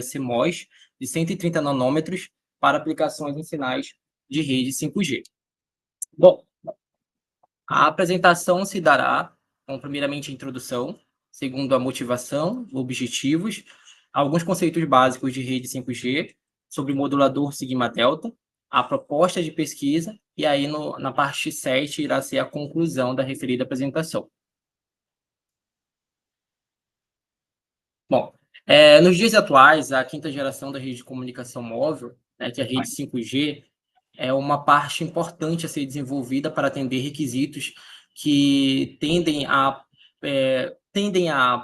CMOS de 130 nanômetros para aplicações em sinais de rede 5G. Bom, a apresentação se dará com, primeiramente, a introdução, segundo a motivação, objetivos, alguns conceitos básicos de rede 5G, sobre o modulador sigma-delta, a proposta de pesquisa, e aí na parte 7 irá ser a conclusão da referida apresentação. Bom, nos dias atuais, a quinta geração da rede de comunicação móvel, né, que é a rede 5G, é uma parte importante a ser desenvolvida para atender requisitos que tendem a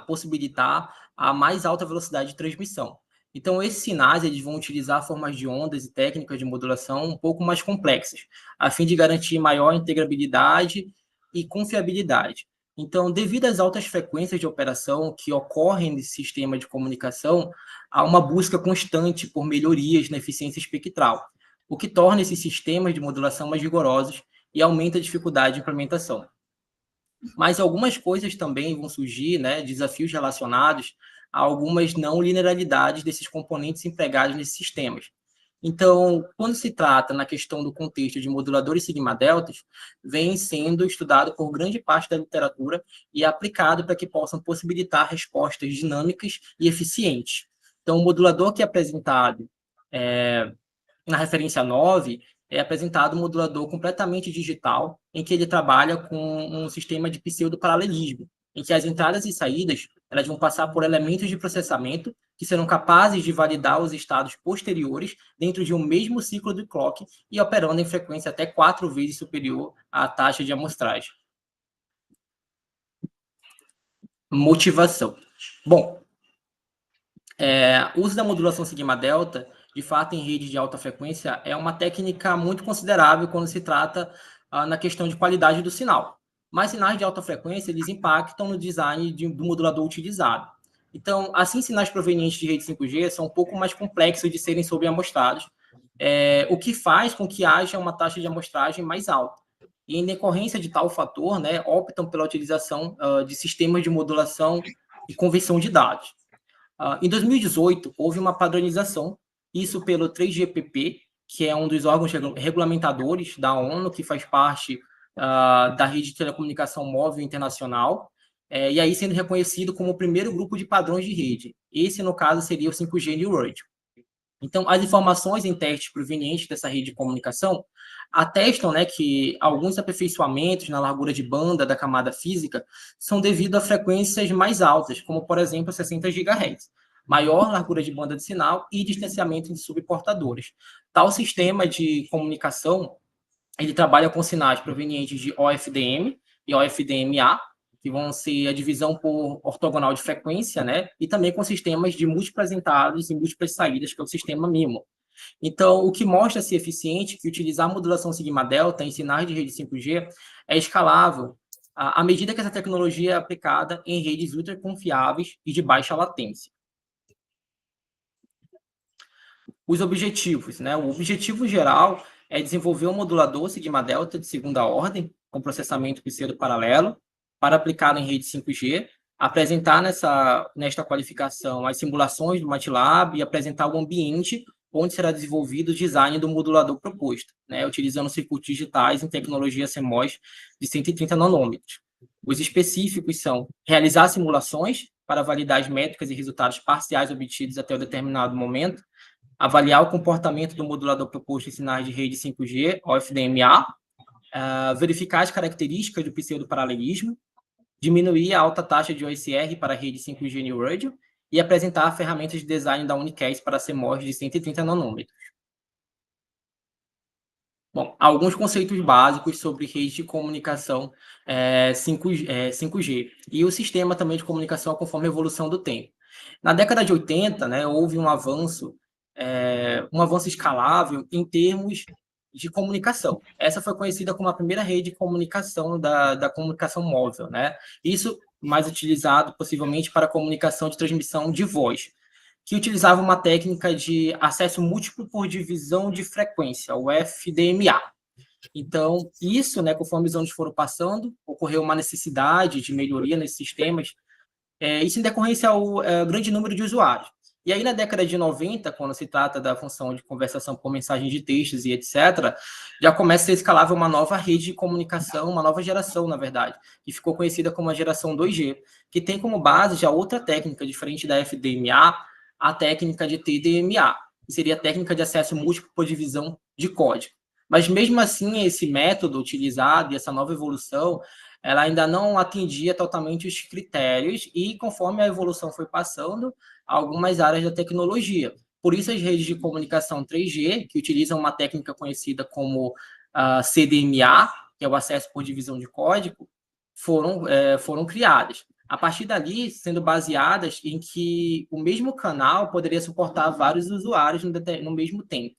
possibilitar a mais alta velocidade de transmissão. Então, esses sinais eles vão utilizar formas de ondas e técnicas de modulação um pouco mais complexas, a fim de garantir maior integrabilidade e confiabilidade. Então, devido às altas frequências de operação que ocorrem nesse sistema de comunicação, há uma busca constante por melhorias na eficiência espectral, o que torna esses sistemas de modulação mais rigorosos e aumenta a dificuldade de implementação. Mas algumas coisas também vão surgir, né, desafios relacionados a algumas não linearidades desses componentes empregados nesses sistemas. Então, quando se trata na questão do contexto de moduladores sigma-deltas, vem sendo estudado por grande parte da literatura e aplicado para que possam possibilitar respostas dinâmicas e eficientes. Então, o modulador que é apresentado na referência 9, é apresentado um modulador completamente digital, em que ele trabalha com um sistema de pseudo-paralelismo, em que as entradas e saídas elas vão passar por elementos de processamento que serão capazes de validar os estados posteriores dentro de um mesmo ciclo de clock e operando em frequência até 4 vezes superior à taxa de amostragem. Motivação. Bom, o uso da modulação sigma-delta, de fato, em rede de alta frequência, é uma técnica muito considerável quando se trata na questão de qualidade do sinal. Mas sinais de alta frequência, eles impactam no design do modulador utilizado. Então, assim, sinais provenientes de rede 5G são um pouco mais complexos de serem sobreamostrados, o que faz com que haja uma taxa de amostragem mais alta. E, em decorrência de tal fator, né, optam pela utilização de sistemas de modulação e conversão de dados. Em 2018, houve uma padronização, isso pelo 3GPP, que é um dos órgãos regulamentadores da ONU, que faz parte da rede de telecomunicação móvel internacional, e aí sendo reconhecido como o primeiro grupo de padrões de rede. Esse, no caso, seria o 5G New World. Então, as informações em testes provenientes dessa rede de comunicação atestam, né, que alguns aperfeiçoamentos na largura de banda da camada física são devido a frequências mais altas, como, por exemplo, 60 GHz, maior largura de banda de sinal e distanciamento de subportadores. Tal sistema de comunicação, ele trabalha com sinais provenientes de OFDM e OFDMA, que vão ser a divisão por ortogonal de frequência, né? E também com sistemas de múltiplas entradas e múltiplas saídas, que é o sistema MIMO. Então, o que mostra ser eficiente que utilizar a modulação sigma-delta em sinais de rede 5G é escalável à medida que essa tecnologia é aplicada em redes ultra confiáveis e de baixa latência. Os objetivos, né? O objetivo geral é desenvolver um modulador sigma-delta de segunda ordem, com processamento pseudo-paralelo, para aplicá-lo em rede 5G, apresentar nesta qualificação as simulações do MATLAB e apresentar o ambiente onde será desenvolvido o design do modulador proposto, né, utilizando circuitos digitais em tecnologia CMOS de 130 nanômetros. Os específicos são realizar simulações para validar as métricas e resultados parciais obtidos até um determinado momento, avaliar o comportamento do modulador proposto em sinais de rede 5G, OFDMA, verificar as características do pseudo-paralelismo, diminuir a alta taxa de OSR para a rede 5G New Radio e apresentar ferramentas de design da Unicast para CMOS de 130 nanômetros. Bom, alguns conceitos básicos sobre rede de comunicação 5G e o sistema também de comunicação conforme a evolução do tempo. Na década de 80, né, houve um avanço escalável em termos de comunicação. Essa foi conhecida como a primeira rede de comunicação da comunicação móvel, né? Isso mais utilizado possivelmente para comunicação de transmissão de voz, que utilizava uma técnica de acesso múltiplo por divisão de frequência, o FDMA. Então, isso, né, conforme os anos foram passando, ocorreu uma necessidade de melhoria nesses sistemas, isso em decorrência ao grande número de usuários. E aí, na década de 90, quando se trata da função de conversação por mensagem de textos e etc., já começa a ser escalável uma nova rede de comunicação, uma nova geração, na verdade, que ficou conhecida como a geração 2G, que tem como base já outra técnica, diferente da FDMA, a técnica de TDMA, que seria a técnica de acesso múltiplo por divisão de código. Mas, mesmo assim, esse método utilizado e essa nova evolução, ela ainda não atendia totalmente os critérios e, conforme a evolução foi passando, algumas áreas da tecnologia. Por isso, as redes de comunicação 3G, que utilizam uma técnica conhecida como CDMA, que é o acesso por divisão de código, foram criadas. A partir dali, sendo baseadas em que o mesmo canal poderia suportar vários usuários no mesmo tempo.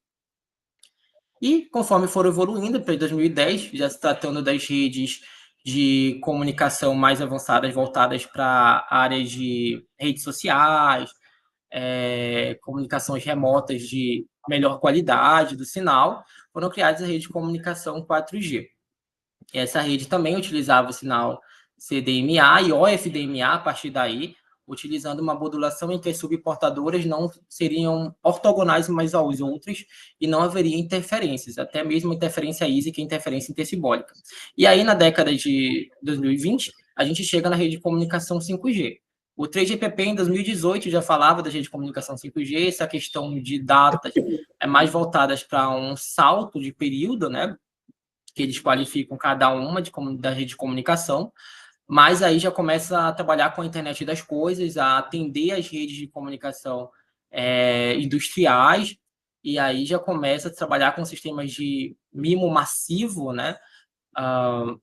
E, conforme foram evoluindo, para 2010, já se tratando das redes de comunicação mais avançadas, voltadas para áreas de redes sociais, comunicações remotas de melhor qualidade do sinal, foram criadas as redes de comunicação 4G. Essa rede também utilizava o sinal CDMA e OFDMA a partir daí, utilizando uma modulação em que as subportadoras não seriam ortogonais umas às outras e não haveria interferências, até mesmo interferência ISA, que é interferência intersibólica. E aí, na década de 2020, a gente chega na rede de comunicação 5G. O 3GPP, em 2018, já falava da rede de comunicação 5G, essa questão de datas é mais voltadas para um salto de período, né, que eles qualificam cada uma da rede de comunicação, mas aí já começa a trabalhar com a internet das coisas, a atender as redes de comunicação industriais, e aí já começa a trabalhar com sistemas de MIMO massivo, né,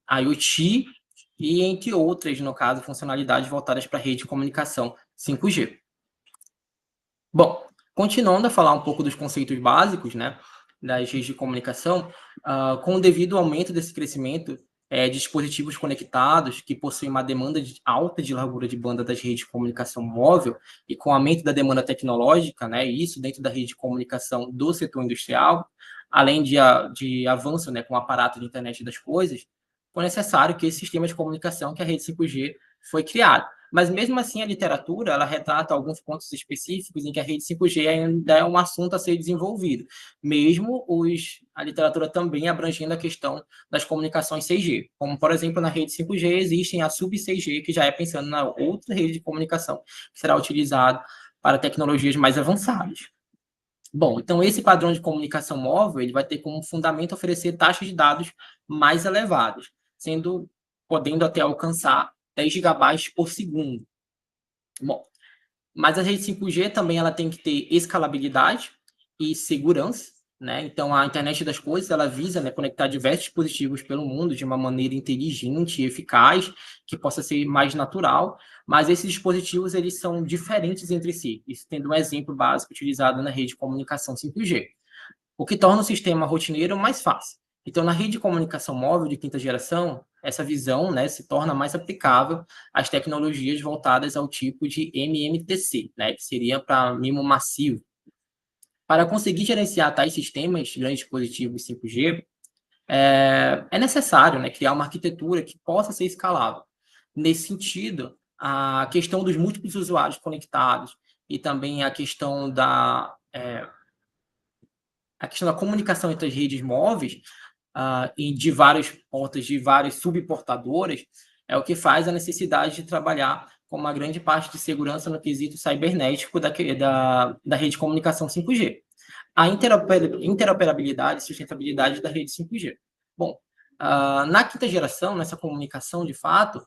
IoT, e entre outras, no caso, funcionalidades voltadas para a rede de comunicação 5G. Bom, continuando a falar um pouco dos conceitos básicos, né, das redes de comunicação, com o devido aumento desse crescimento de dispositivos conectados que possuem uma demanda alta de largura de banda das redes de comunicação móvel e com o aumento da demanda tecnológica, né, isso dentro da rede de comunicação do setor industrial, além de avanço, né, com o aparato de internet das coisas, foi necessário que esse sistema de comunicação, que é a rede 5G, foi criado. Mas, mesmo assim, a literatura ela retrata alguns pontos específicos em que a rede 5G ainda é um assunto a ser desenvolvido, mesmo a literatura também abrangendo a questão das comunicações 6G. Como, por exemplo, na rede 5G existem a sub-6G, que já é pensando na outra rede de comunicação, que será utilizada para tecnologias mais avançadas. Bom, então esse padrão de comunicação móvel ele vai ter como fundamento oferecer taxas de dados mais elevadas, podendo até alcançar 10 gigabytes por segundo. Bom, mas a rede 5G também ela tem que ter escalabilidade e segurança, né? Então a internet das coisas ela visa, né, conectar diversos dispositivos pelo mundo de uma maneira inteligente e eficaz, que possa ser mais natural, mas esses dispositivos eles são diferentes entre si. Isso tendo um exemplo básico utilizado na rede de comunicação 5G, o que torna o sistema rotineiro mais fácil. Então, na rede de comunicação móvel de quinta geração, essa visão, né, se torna mais aplicável às tecnologias voltadas ao tipo de MMTC, né, que seria para MIMO massivo. Para conseguir gerenciar tais sistemas de grandes dispositivos 5G, é necessário, né, criar uma arquitetura que possa ser escalável. Nesse sentido, a questão dos múltiplos usuários conectados e também a questão da comunicação entre as redes móveis e de várias portas, de várias subportadoras, é o que faz a necessidade de trabalhar com uma grande parte de segurança no quesito cibernético da rede de comunicação 5G. A interoperabilidade e sustentabilidade da rede 5G. Bom, na quinta geração, nessa comunicação, de fato,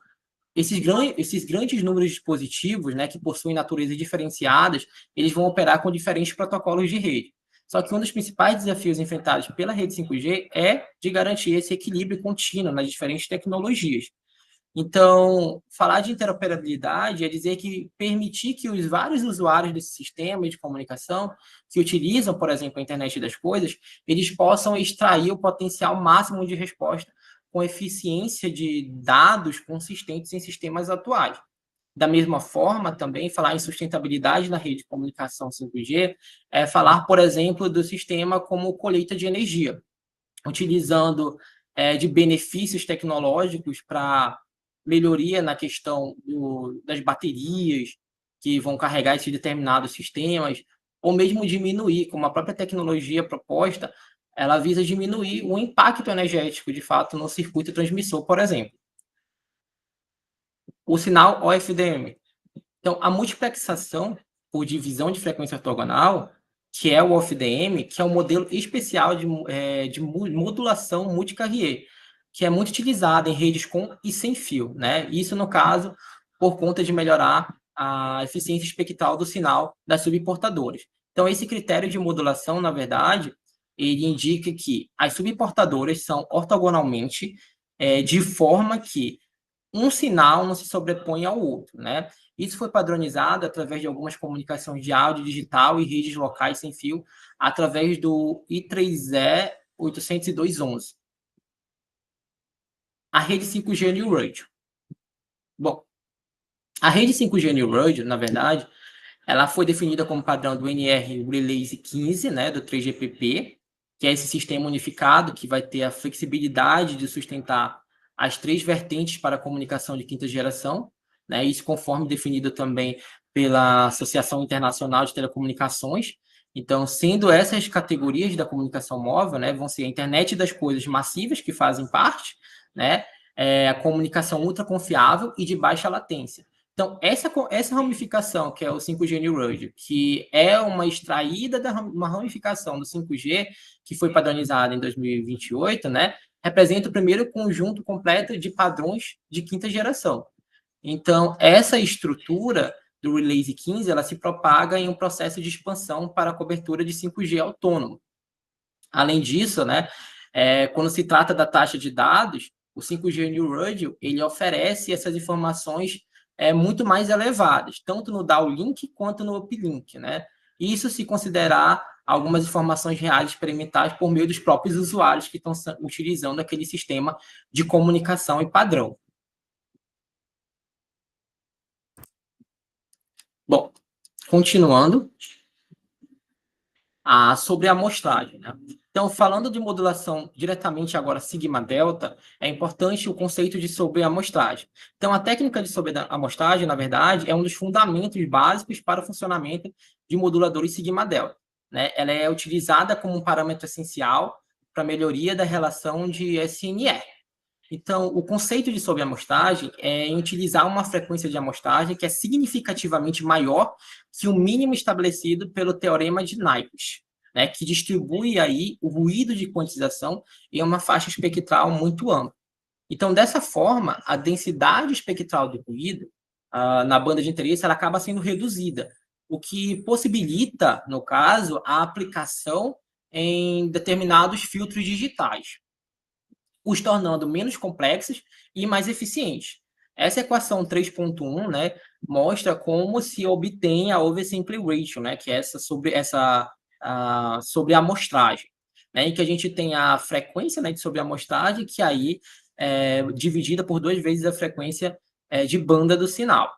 esses grandes números de dispositivos, né, que possuem naturezas diferenciadas, eles vão operar com diferentes protocolos de rede. Só que um dos principais desafios enfrentados pela rede 5G é de garantir esse equilíbrio contínuo nas diferentes tecnologias. Então, falar de interoperabilidade é dizer que permitir que os vários usuários desse sistema de comunicação, que utilizam, por exemplo, a internet das coisas, eles possam extrair o potencial máximo de resposta com eficiência de dados consistentes em sistemas atuais. Da mesma forma, também, falar em sustentabilidade na rede de comunicação 5G é falar, por exemplo, do sistema como colheita de energia, utilizando de benefícios tecnológicos para melhoria na questão das baterias, que vão carregar esses determinados sistemas, ou mesmo diminuir, como a própria tecnologia proposta, ela visa diminuir o impacto energético, de fato, no circuito transmissor, por exemplo. O sinal OFDM. Então, a multiplexação por divisão de frequência ortogonal, que é o OFDM, que é um modelo especial de modulação multicarrier, que é muito utilizado em redes com e sem fio, né? Isso, no caso, por conta de melhorar a eficiência espectral do sinal das subportadoras. Então, esse critério de modulação, na verdade, ele indica que as subportadoras são ortogonalmente de forma que um sinal não se sobrepõe ao outro, né? Isso foi padronizado através de algumas comunicações de áudio digital e redes locais sem fio, através do I3E 802.11. A rede 5G New Radio. Bom, a rede 5G New Radio, na verdade, ela foi definida como padrão do NR Release 15, né, do 3GPP, que é esse sistema unificado que vai ter a flexibilidade de sustentar as três vertentes para a comunicação de quinta geração, né, isso conforme definido também pela Associação Internacional de Telecomunicações. Então, sendo essas categorias da comunicação móvel, né, vão ser a internet das coisas massivas, que fazem parte, né, a comunicação ultra confiável e de baixa latência. Então, essa ramificação, que é o 5G New Radio, que é uma extraída uma ramificação do 5G, que foi padronizada em 2028, né, representa o primeiro conjunto completo de padrões de quinta geração. Então, essa estrutura do Release 15, ela se propaga em um processo de expansão para a cobertura de 5G autônomo. Além disso, né, quando se trata da taxa de dados, o 5G New Radio, ele oferece essas informações muito mais elevadas, tanto no downlink quanto no uplink, né? Isso se considerar algumas informações reais experimentais por meio dos próprios usuários que estão utilizando aquele sistema de comunicação e padrão. Bom, continuando, sobre a amostragem, né? Então, falando de modulação diretamente agora sigma-delta, é importante o conceito de sobreamostragem. Então, a técnica de sobreamostragem, na verdade, é um dos fundamentos básicos para o funcionamento de moduladores sigma-delta, né? Ela é utilizada como um parâmetro essencial para a melhoria da relação de SNR. Então, o conceito de sobreamostragem é em utilizar uma frequência de amostragem que é significativamente maior que o mínimo estabelecido pelo teorema de Nyquist, né, que distribui aí o ruído de quantização em uma faixa espectral muito ampla. Então, dessa forma, a densidade espectral do ruído na banda de interesse ela acaba sendo reduzida, o que possibilita, no caso, a aplicação em determinados filtros digitais, os tornando menos complexos e mais eficientes. Essa equação 3.1, né, mostra como se obtém a oversample ratio, né, que é sobre a amostragem, né, em que a gente tem a frequência, né, de sobre a amostragem, que aí é dividida por 2 vezes a frequência de banda do sinal.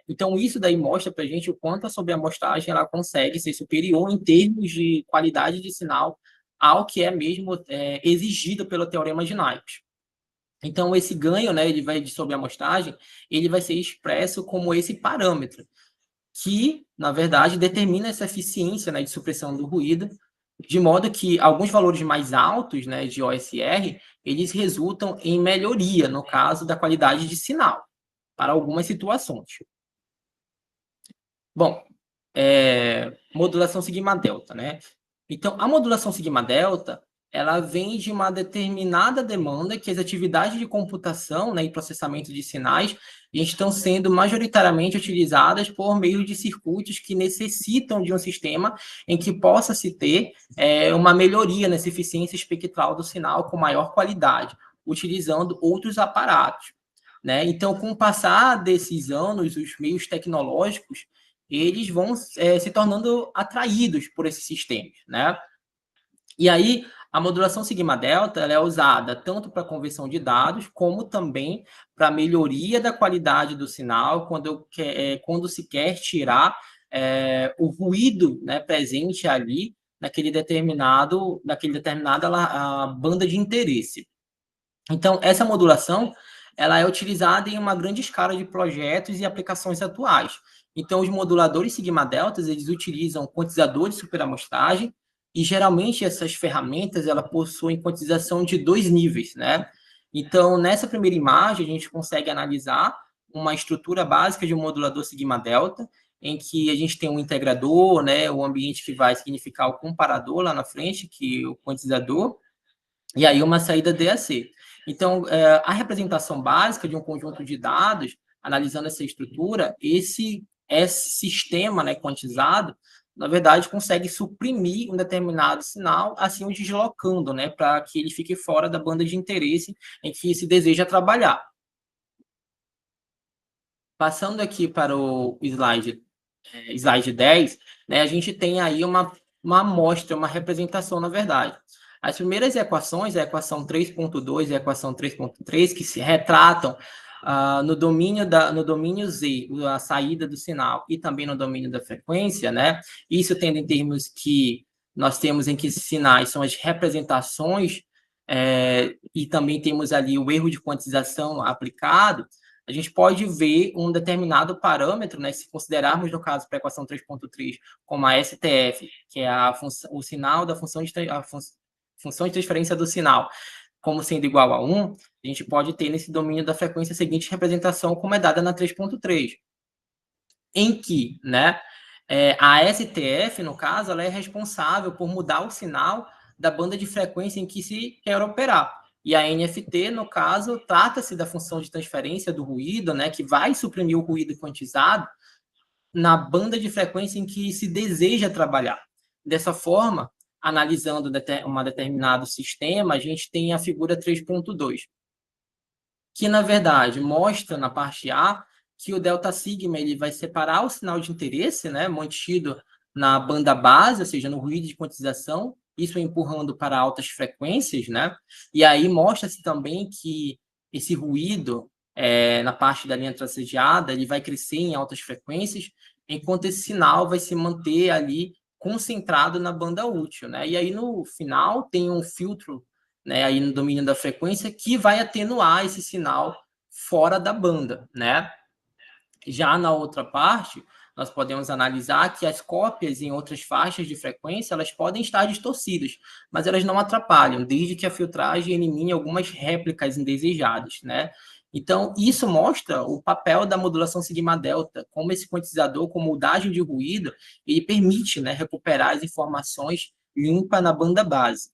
Então, isso daí mostra para a gente o quanto a sobreamostragem ela consegue ser superior em termos de qualidade de sinal ao que é mesmo exigido pelo teorema de Nyquist. Então, esse ganho, né, ele vai de sobreamostragem, ele vai ser expresso como esse parâmetro, que, na verdade, determina essa eficiência, né, de supressão do ruído, de modo que alguns valores mais altos, né, de OSR, eles resultam em melhoria, no caso da qualidade de sinal, para algumas situações. Bom, modulação sigma-delta, né? Então, a modulação sigma-delta, ela vem de uma determinada demanda que as atividades de computação, né, e processamento de sinais estão sendo majoritariamente utilizadas por meio de circuitos que necessitam de um sistema em que possa se ter uma melhoria nessa eficiência espectral do sinal com maior qualidade, utilizando outros aparatos, né? Então, com o passar desses anos, os meios tecnológicos eles vão se tornando atraídos por esses sistemas, né? E aí, a modulação sigma-delta ela é usada tanto para conversão de dados, como também para melhoria da qualidade do sinal, quando se quer tirar o ruído, né, presente ali naquela determinada banda de interesse. Então, essa modulação ela é utilizada em uma grande escala de projetos e aplicações atuais. Então, os moduladores sigma-deltas, eles utilizam quantizador de superamostragem, e geralmente essas ferramentas, ela possuem quantização de 2 níveis, né? Então, nessa primeira imagem, a gente consegue analisar uma estrutura básica de um modulador sigma-delta, em que a gente tem um integrador, né, o ambiente que vai significar o comparador lá na frente, que é o quantizador, e aí uma saída DAC. Então, a representação básica de um conjunto de dados, analisando essa estrutura, esse sistema, né, quantizado, na verdade, consegue suprimir um determinado sinal, assim o deslocando, né, para que ele fique fora da banda de interesse em que se deseja trabalhar. Passando aqui para o slide 10, né, a gente tem aí uma amostra, uma representação, na verdade. As primeiras equações, a equação 3.2 e a equação 3.3, que se retratam no domínio Z, a saída do sinal, e também no domínio da frequência, né? Isso tendo em termos que nós temos em que esses sinais são as representações, e também temos ali o erro de quantização aplicado. A gente pode ver um determinado parâmetro, né, se considerarmos, no caso, para a equação 3.3, como a STF, que é o sinal da função de transferência do sinal, como sendo igual a 1, a gente pode ter nesse domínio da frequência a seguinte representação, como é dada na 3.3, em que, né, a STF, no caso, ela é responsável por mudar o sinal da banda de frequência em que se quer operar. E a NFT, no caso, trata-se da função de transferência do ruído, né, que vai suprimir o ruído quantizado na banda de frequência em que se deseja trabalhar. Dessa forma, analisando um determinado sistema, a gente tem a figura 3.2, que, na verdade, mostra na parte A que o delta sigma ele vai separar o sinal de interesse, né, mantido na banda base, ou seja, no ruído de quantização, isso empurrando para altas frequências, né? E aí mostra-se também que esse ruído, na parte da linha tracegiada, ele vai crescer em altas frequências, enquanto esse sinal vai se manter ali concentrado na banda útil, né? E aí, no final, tem um filtro, né, aí no domínio da frequência, que vai atenuar esse sinal fora da banda, né? Já na outra parte, nós podemos analisar que as cópias em outras faixas de frequência, elas podem estar distorcidas, mas elas não atrapalham, desde que a filtragem elimine algumas réplicas indesejadas, né? Então, isso mostra o papel da modulação sigma-delta, como esse quantizador com moldagem de ruído, ele permite, né, recuperar as informações limpa na banda base.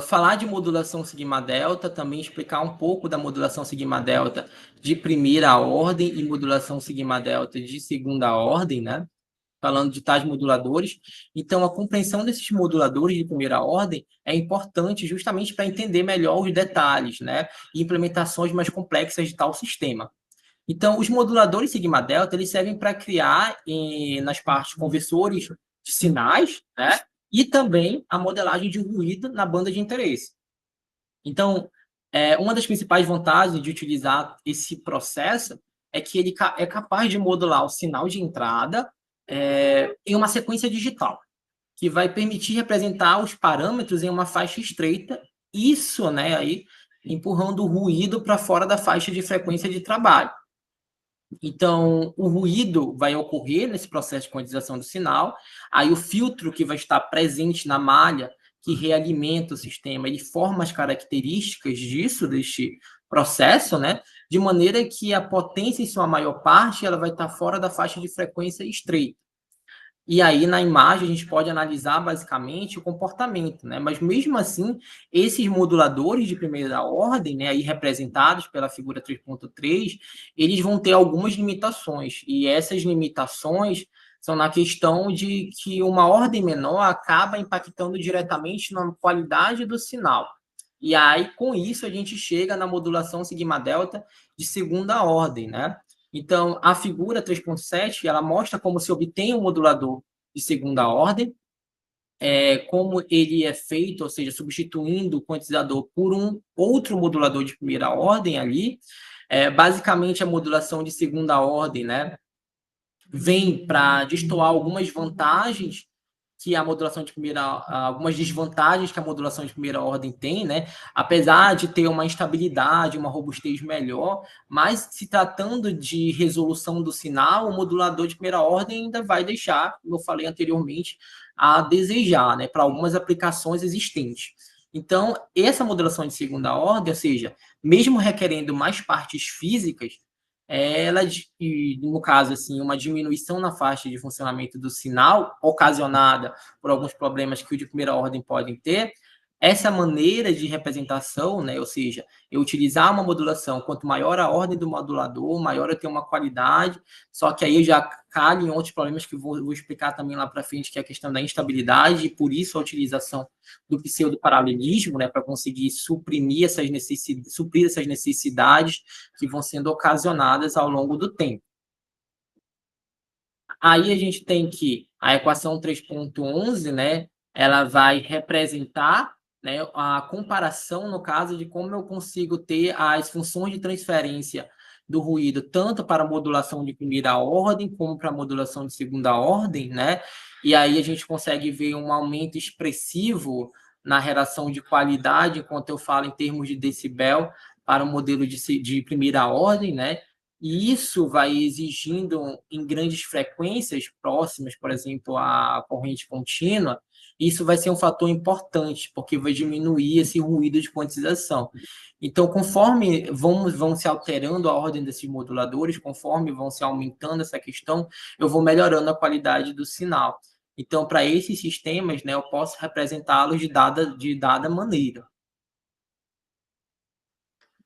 Falar de modulação sigma-delta, também explicar um pouco da modulação sigma-delta de primeira ordem e modulação sigma-delta de segunda ordem, né? Falando de tais moduladores. Então, a compreensão desses moduladores de primeira ordem é importante justamente para entender melhor os detalhes, né? E implementações mais complexas de tal sistema. Então, os moduladores sigma-delta, eles servem para criar nas partes conversores de sinais, né? E também a modelagem de ruído na banda de interesse. Então, uma das principais vantagens de utilizar esse processo é que ele é capaz de modular o sinal de entrada em uma sequência digital, que vai permitir representar os parâmetros em uma faixa estreita, isso, né, aí, empurrando o ruído para fora da faixa de frequência de trabalho. Então, o ruído vai ocorrer nesse processo de quantização do sinal, aí o filtro que vai estar presente na malha, que realimenta o sistema, ele forma as características deste processo, né? De maneira que a potência, em sua maior parte, ela vai estar fora da faixa de frequência estreita. E aí, na imagem, a gente pode analisar basicamente o comportamento, né? Mas mesmo assim, esses moduladores de primeira ordem, né, aí representados pela figura 3.3, eles vão ter algumas limitações. E essas limitações são na questão de que uma ordem menor acaba impactando diretamente na qualidade do sinal. E aí, com isso, a gente chega na modulação sigma-delta de segunda ordem, né? Então, a figura 3.7, ela mostra como se obtém um modulador de segunda ordem, como ele é feito, ou seja, substituindo o quantizador por um outro modulador de primeira ordem ali. Basicamente, a modulação de segunda ordem, né, vem para destoar algumas vantagens que a modulação de primeira, algumas desvantagens que a modulação de primeira ordem tem, né? Apesar de ter uma instabilidade, uma robustez melhor, mas se tratando de resolução do sinal, o modulador de primeira ordem ainda vai deixar, como eu falei anteriormente, a desejar, né? Para algumas aplicações existentes. Então, essa modulação de segunda ordem, ou seja, mesmo requerendo mais partes físicas, ela, no caso, assim, uma diminuição na faixa de funcionamento do sinal, ocasionada por alguns problemas que o de primeira ordem podem ter, essa maneira de representação, né, ou seja, eu utilizar uma modulação, quanto maior a ordem do modulador, maior eu tenho uma qualidade, só que aí eu já calho em outros problemas que vou explicar também lá para frente, que é a questão da instabilidade, e por isso a utilização do pseudo-paralelismo, né, para conseguir suprir essas necessidades que vão sendo ocasionadas ao longo do tempo. Aí a gente tem que a equação 3.11, né, ela vai representar, né, a comparação, no caso, de como eu consigo ter as funções de transferência do ruído, tanto para a modulação de primeira ordem, como para a modulação de segunda ordem, né? E aí a gente consegue ver um aumento expressivo na relação de qualidade, enquanto eu falo em termos de decibel, para o modelo de primeira ordem, né? E isso vai exigindo, em grandes frequências próximas, por exemplo, à corrente contínua, isso vai ser um fator importante, porque vai diminuir esse ruído de quantização. Então, conforme vão se alterando a ordem desses moduladores, conforme vão se aumentando essa questão, eu vou melhorando a qualidade do sinal. Então, para esses sistemas, né, eu posso representá-los de dada maneira.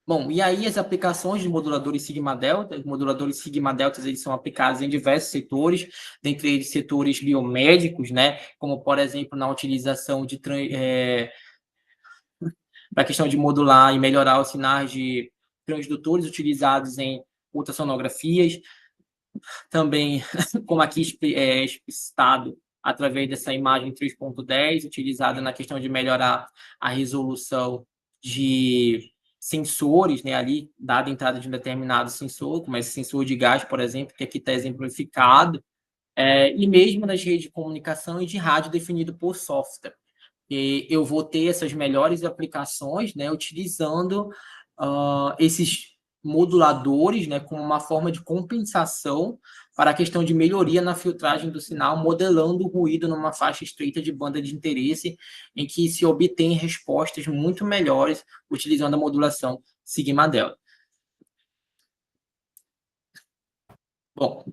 Bom, e aí as aplicações de moduladores sigma-delta, os moduladores sigma-deltas, eles são aplicados em diversos setores, dentre eles setores biomédicos, né, como, por exemplo, na utilização de para a questão de modular e melhorar os sinais de transdutores utilizados em ultrassonografias, também, como aqui explicitado, através dessa imagem 3.10, utilizada na questão de melhorar a resolução de sensores, né, ali, dada a entrada de um determinado sensor, como esse sensor de gás, por exemplo, que aqui está exemplificado, e mesmo nas redes de comunicação e de rádio definido por software. E eu vou ter essas melhores aplicações, né, utilizando esses moduladores, né, como uma forma de compensação para a questão de melhoria na filtragem do sinal, modelando o ruído numa faixa estreita de banda de interesse, em que se obtém respostas muito melhores utilizando a modulação sigma-delta. Bom,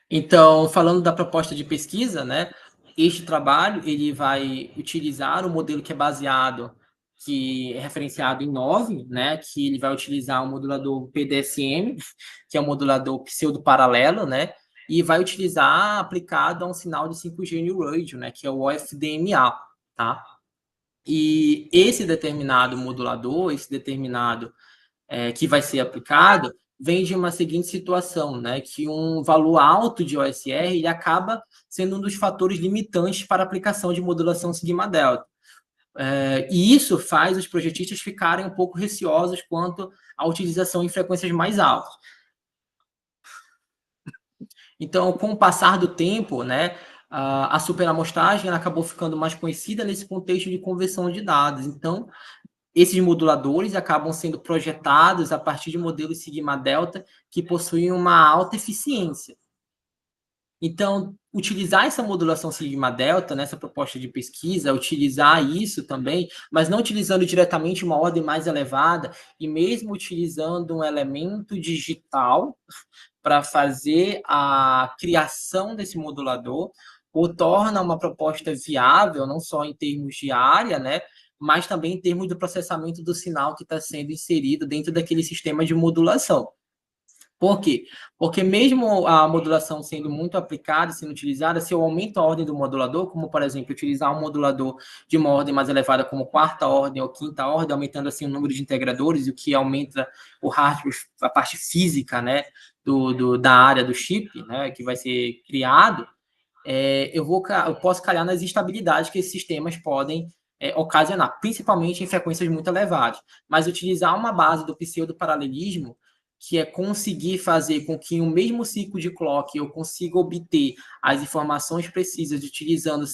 então, falando da proposta de pesquisa, né, este trabalho ele vai utilizar um modelo que é baseado, que é referenciado em 9, né, que ele vai utilizar o modulador PDSM, que é um modulador pseudo-paralelo, né, e vai utilizar aplicado a um sinal de 5G New Radio, né, que é o OFDMA, tá? E esse determinado modulador, esse determinado que vai ser aplicado, vem de uma seguinte situação, né? Que um valor alto de OSR ele acaba sendo um dos fatores limitantes para a aplicação de modulação sigma-delta. E isso faz os projetistas ficarem um pouco receosos quanto à utilização em frequências mais altas. Então, com o passar do tempo, né, a superamostragem ela acabou ficando mais conhecida nesse contexto de conversão de dados. Então, esses moduladores acabam sendo projetados a partir de modelos sigma-delta que possuem uma alta eficiência. Então, utilizar essa modulação sigma-delta nessa proposta de pesquisa, utilizar isso também, mas não utilizando diretamente uma ordem mais elevada, e mesmo utilizando um elemento digital para fazer a criação desse modulador, o torna uma proposta viável, não só em termos de área, né, mas também em termos do processamento do sinal que está sendo inserido dentro daquele sistema de modulação. Por quê? Porque mesmo a modulação sendo muito aplicada, sendo utilizada, se eu aumento a ordem do modulador, como, por exemplo, utilizar um modulador de uma ordem mais elevada, como quarta ordem ou quinta ordem, aumentando assim o número de integradores, o que aumenta o hardware, a parte física, né, da área do chip, né, que vai ser criado, eu posso calhar nas instabilidades que esses sistemas podem ocasionar, principalmente em frequências muito elevadas. Mas utilizar uma base do pseudo-paralelismo que é conseguir fazer com que o mesmo ciclo de clock eu consiga obter as informações precisas utilizando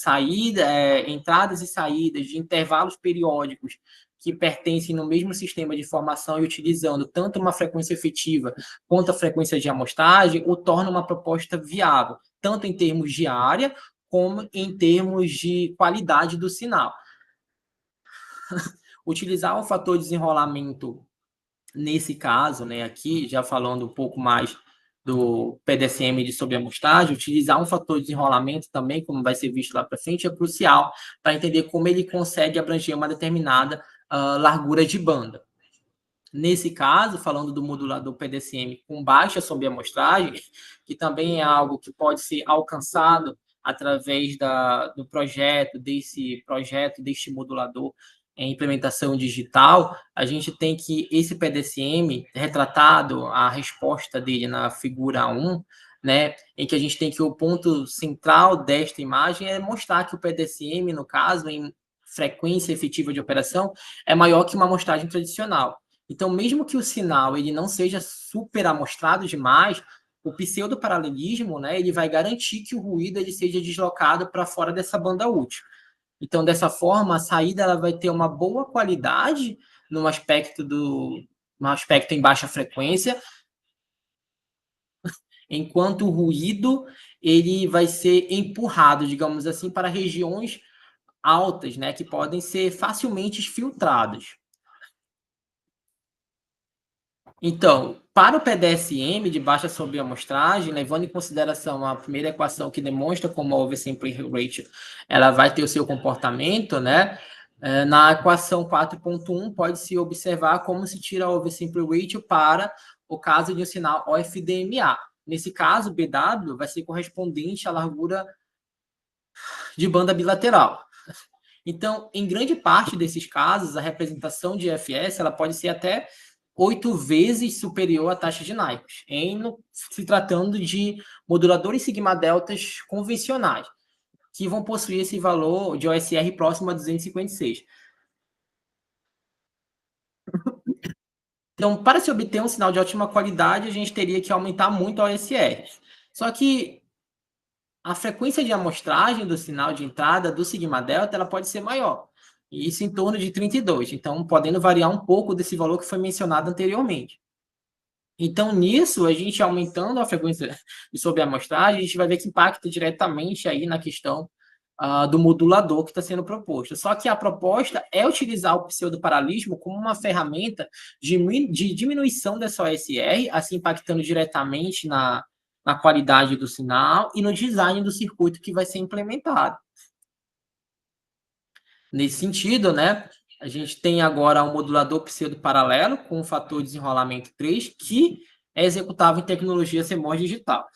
entradas e saídas de intervalos periódicos que pertencem no mesmo sistema de informação e utilizando tanto uma frequência efetiva quanto a frequência de amostragem, o torna uma proposta viável, tanto em termos de área como em termos de qualidade do sinal. Utilizar o fator de desenrolamento nesse caso, né, aqui, já falando um pouco mais do PDSM de sobreamostragem, utilizar um fator de desenrolamento também, como vai ser visto lá para frente, é crucial para entender como ele consegue abranger uma determinada largura de banda. Nesse caso, falando do modulador PDSM com baixa sobreamostragem, que também é algo que pode ser alcançado através do projeto, deste modulador em implementação digital, a gente tem que esse PDSM, retratado a resposta dele na figura 1, né, em que a gente tem que o ponto central desta imagem é mostrar que o PDSM, no caso, em frequência efetiva de operação, é maior que uma amostragem tradicional. Então, mesmo que o sinal ele não seja super amostrado demais, o pseudo-paralelismo, né, ele vai garantir que o ruído ele seja deslocado para fora dessa banda útil. Então, dessa forma, a saída ela vai ter uma boa qualidade no aspecto em baixa frequência, enquanto o ruído ele vai ser empurrado, digamos assim, para regiões altas, né, que podem ser facilmente filtradas. Então, para o PDSM de baixa sobreamostragem, levando em consideração a primeira equação que demonstra como a oversampling ratio ela vai ter o seu comportamento, né? Na equação 4.1 pode-se observar como se tira a oversampling ratio para o caso de um sinal OFDMA. Nesse caso, BW vai ser correspondente à largura de banda bilateral. Então, em grande parte desses casos, a representação de FS ela pode ser até 8 vezes superior à taxa de Nyquist, se tratando de moduladores sigma-deltas convencionais, que vão possuir esse valor de OSR próximo a 256. Então, para se obter um sinal de ótima qualidade, a gente teria que aumentar muito a OSR. Só que a frequência de amostragem do sinal de entrada do sigma-delta ela pode ser maior, e isso em torno de 32, então podendo variar um pouco desse valor que foi mencionado anteriormente. Então, nisso, a gente aumentando a frequência de sobreamostragem, a gente vai ver que impacta diretamente aí na questão do modulador que está sendo proposto. Só que a proposta é utilizar o pseudoparalelismo como uma ferramenta de diminuição dessa OSR, assim impactando diretamente na qualidade do sinal e no design do circuito que vai ser implementado. Nesse sentido, né, a gente tem agora um modulador pseudo-paralelo com o fator de desenrolamento 3, que é executável em tecnologia CMOS digital.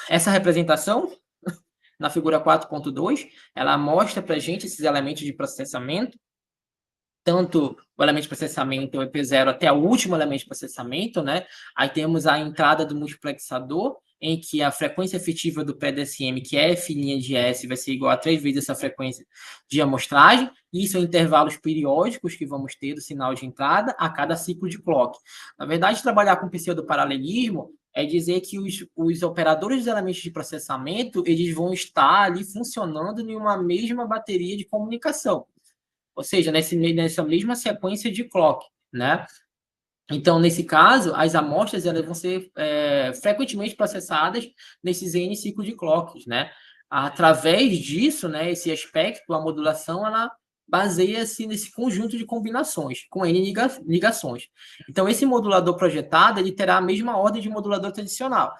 Essa representação, na figura 4.2, ela mostra para a gente esses elementos de processamento, tanto o elemento de processamento, o EP0, até o último elemento de processamento, né? Aí temos a entrada do multiplexador, em que a frequência efetiva do PDSM, que é F' de S, vai ser igual a 3 vezes essa frequência de amostragem. Isso em intervalos periódicos que vamos ter do sinal de entrada a cada ciclo de clock. Na verdade, trabalhar com pseudo-paralelismo é dizer que os operadores dos elementos de processamento eles vão estar ali funcionando em uma mesma bateria de comunicação. Ou seja, nessa mesma sequência de clock, né? Então, nesse caso, as amostras elas vão ser frequentemente processadas nesses N ciclos de clocks, né? Através disso, né, esse aspecto, a modulação, ela baseia-se nesse conjunto de combinações, com N ligações. Então, esse modulador projetado, ele terá a mesma ordem de modulador tradicional.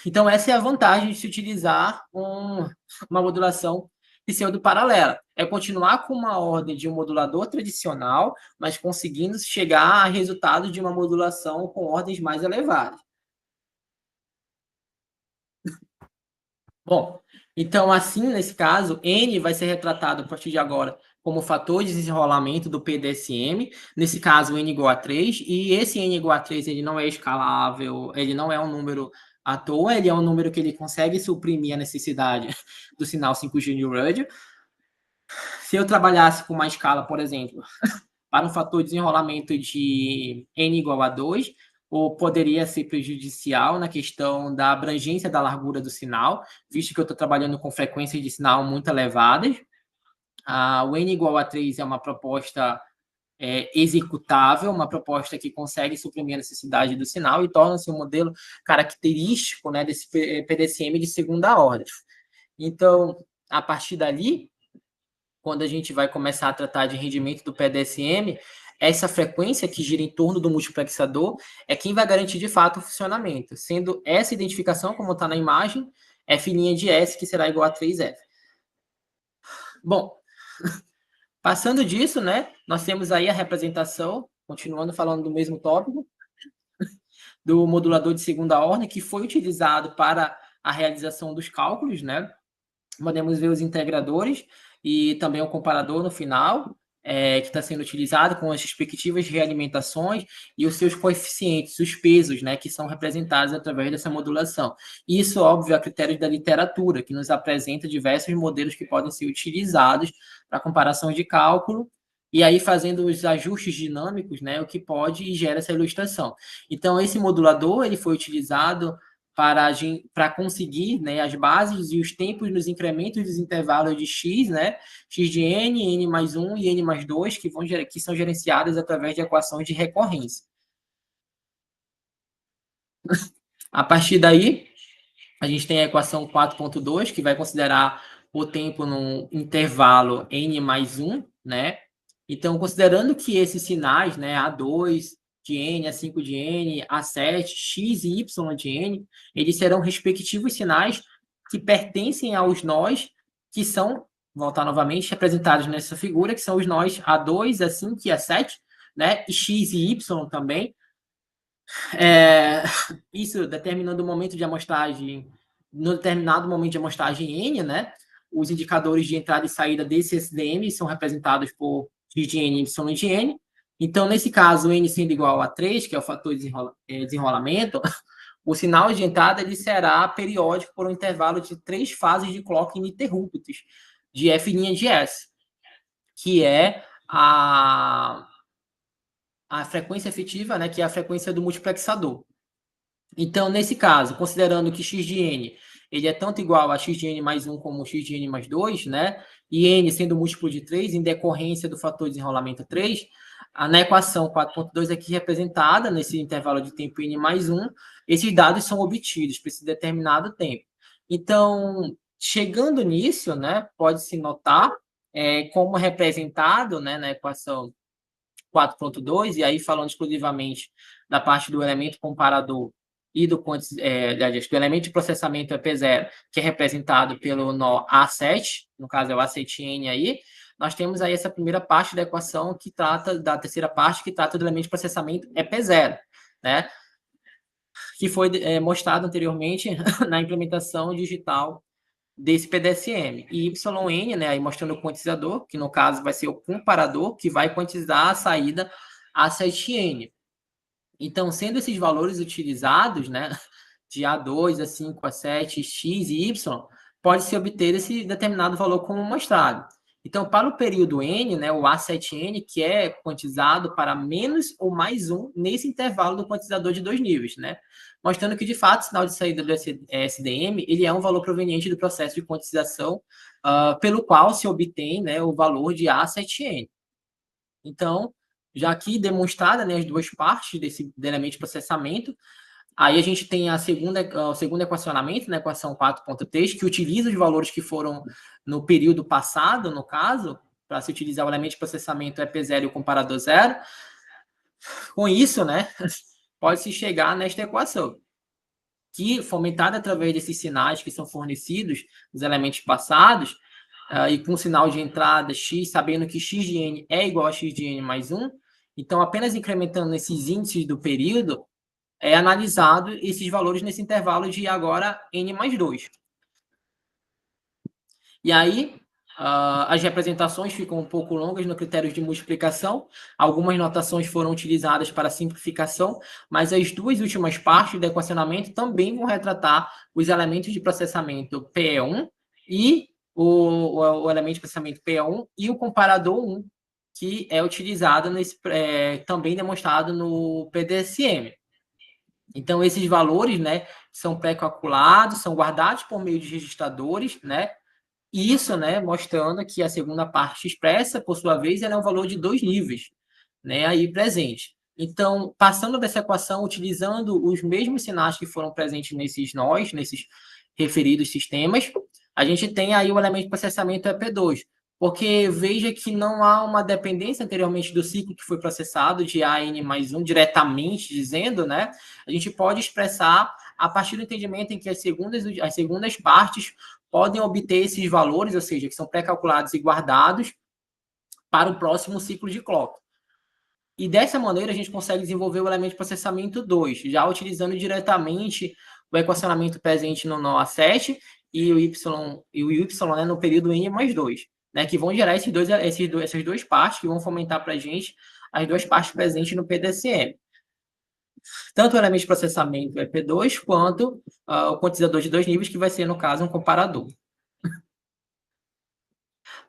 Então, essa é a vantagem de se utilizar uma modulação pseudo-paralela. É continuar com uma ordem de um modulador tradicional, mas conseguindo chegar a resultado de uma modulação com ordens mais elevadas. Bom, então, assim, nesse caso, N vai ser retratado a partir de agora como fator de desenrolamento do PDSM, nesse caso, N igual a 3, e esse N igual a 3, ele não é escalável, ele não é um número à toa, ele é um número que ele consegue suprimir a necessidade do sinal 5G New Radio. Se eu trabalhasse com uma escala, por exemplo, para um fator de desenrolamento de n igual a 2, ou poderia ser prejudicial na questão da abrangência da largura do sinal, visto que eu estou trabalhando com frequências de sinal muito elevadas. O n igual a 3 é uma proposta executável, uma proposta que consegue suprimir a necessidade do sinal e torna-se um modelo característico, né, desse PDCM de segunda ordem. Então, a partir dali, quando a gente vai começar a tratar de rendimento do PDSM, essa frequência que gira em torno do multiplexador é quem vai garantir de fato o funcionamento, sendo essa identificação, como está na imagem, F' de S, que será igual a 3F. Bom, passando disso, né, nós temos aí a representação, continuando falando do mesmo tópico, do modulador de segunda ordem, que foi utilizado para a realização dos cálculos, né? Podemos ver os integradores e também o comparador no final, que está sendo utilizado com as respectivas realimentações e os seus coeficientes, os pesos, né, que são representados através dessa modulação. Isso, óbvio, a critérios da literatura, que nos apresenta diversos modelos que podem ser utilizados para comparação de cálculo, e aí fazendo os ajustes dinâmicos, né, o que pode e gera essa ilustração. Então, esse modulador ele foi utilizado para conseguir, né, as bases e os tempos nos incrementos dos intervalos de x, né, x de n, n mais 1 e n mais 2, que são gerenciadas através de equações de recorrência. A partir daí, a gente tem a equação 4.2, que vai considerar o tempo no intervalo n mais 1, né? Então, considerando que esses sinais, né, A2 de n, A5 de n, A7, x e y de n, eles serão respectivos sinais que pertencem aos nós, que são, voltar novamente, representados nessa figura, que são os nós A2, A5 e A7, né? E x e y também. Isso determinando o momento de amostragem, no determinado momento de amostragem n, né? Os indicadores de entrada e saída desse SDM são representados por x de n e y de n. Então, nesse caso, n sendo igual a 3, que é o fator de desenrolamento, o sinal de entrada ele será periódico por um intervalo de 3 fases de clock ininterruptos, de F' de S, que é a frequência efetiva, né, que é a frequência do multiplexador. Então, nesse caso, considerando que x de n ele é tanto igual a x de n mais 1 como x de n mais 2, né? E n sendo múltiplo de 3, em decorrência do fator de desenrolamento 3, na equação 4.2 aqui representada, nesse intervalo de tempo n mais 1, esses dados são obtidos para esse determinado tempo. Então, chegando nisso, né, pode-se notar como representado, né, na equação 4.2, e aí falando exclusivamente da parte do elemento comparador e do elemento de processamento EP0, que é representado pelo nó A7, no caso é o A7N aí, nós temos aí essa primeira parte da equação que trata da terceira parte, que trata do elemento de processamento EP0, né? Que foi mostrado anteriormente na implementação digital desse PDSM. E YN, né, aí mostrando o quantizador, que no caso vai ser o comparador, que vai quantizar a saída A7N. Então, sendo esses valores utilizados, né, de A2, A5, A7, X e Y, pode-se obter esse determinado valor como mostrado. Então, para o período N, né, o A7N, que é quantizado para menos ou mais 1 nesse intervalo do quantizador de 2 níveis, né? Mostrando que, de fato, o sinal de saída do SDM ele é um valor proveniente do processo de quantização pelo qual se obtém, né, o valor de A7N. Então, já aqui demonstrada, né, as duas partes desse elemento de processamento, aí a gente tem o segundo equacionamento, na equação 4.3, que utiliza os valores que foram no período passado, no caso, para se utilizar o elemento de processamento EP0 e o comparador 0. Com isso, né, pode-se chegar nesta equação, que, fomentada através desses sinais que são fornecidos nos elementos passados, e com sinal de entrada x, sabendo que x de n é igual a x de n mais 1, então, apenas incrementando esses índices do período, é analisado esses valores nesse intervalo de agora n mais 2. E aí, as representações ficam um pouco longas no critério de multiplicação, algumas notações foram utilizadas para simplificação, mas as duas últimas partes do equacionamento também vão retratar os elementos de processamento PE1 e o elemento de processamento PE1 e o comparador 1, que é utilizada também demonstrado no PDSM. Então, esses valores, né, são pré-calculados, são guardados por meio de registradores, né, isso, né, mostrando que a segunda parte expressa, por sua vez, ela é um valor de 2 níveis, né, aí presente. Então, passando dessa equação, utilizando os mesmos sinais que foram presentes nesses referidos sistemas, a gente tem aí o elemento de processamento EP2, porque veja que não há uma dependência anteriormente do ciclo que foi processado de AN mais 1, diretamente dizendo, né, a gente pode expressar a partir do entendimento em que as segundas partes podem obter esses valores, ou seja, que são pré-calculados e guardados para o próximo ciclo de clock. E dessa maneira a gente consegue desenvolver o elemento de processamento 2, já utilizando diretamente o equacionamento presente no nó A7 e o Y né, no período N mais 2, né, que vão gerar essas duas partes, que vão fomentar para a gente as duas partes presentes no PDSM. Tanto o elemento de processamento EP2, quanto o quantizador de 2 níveis, que vai ser, no caso, um comparador.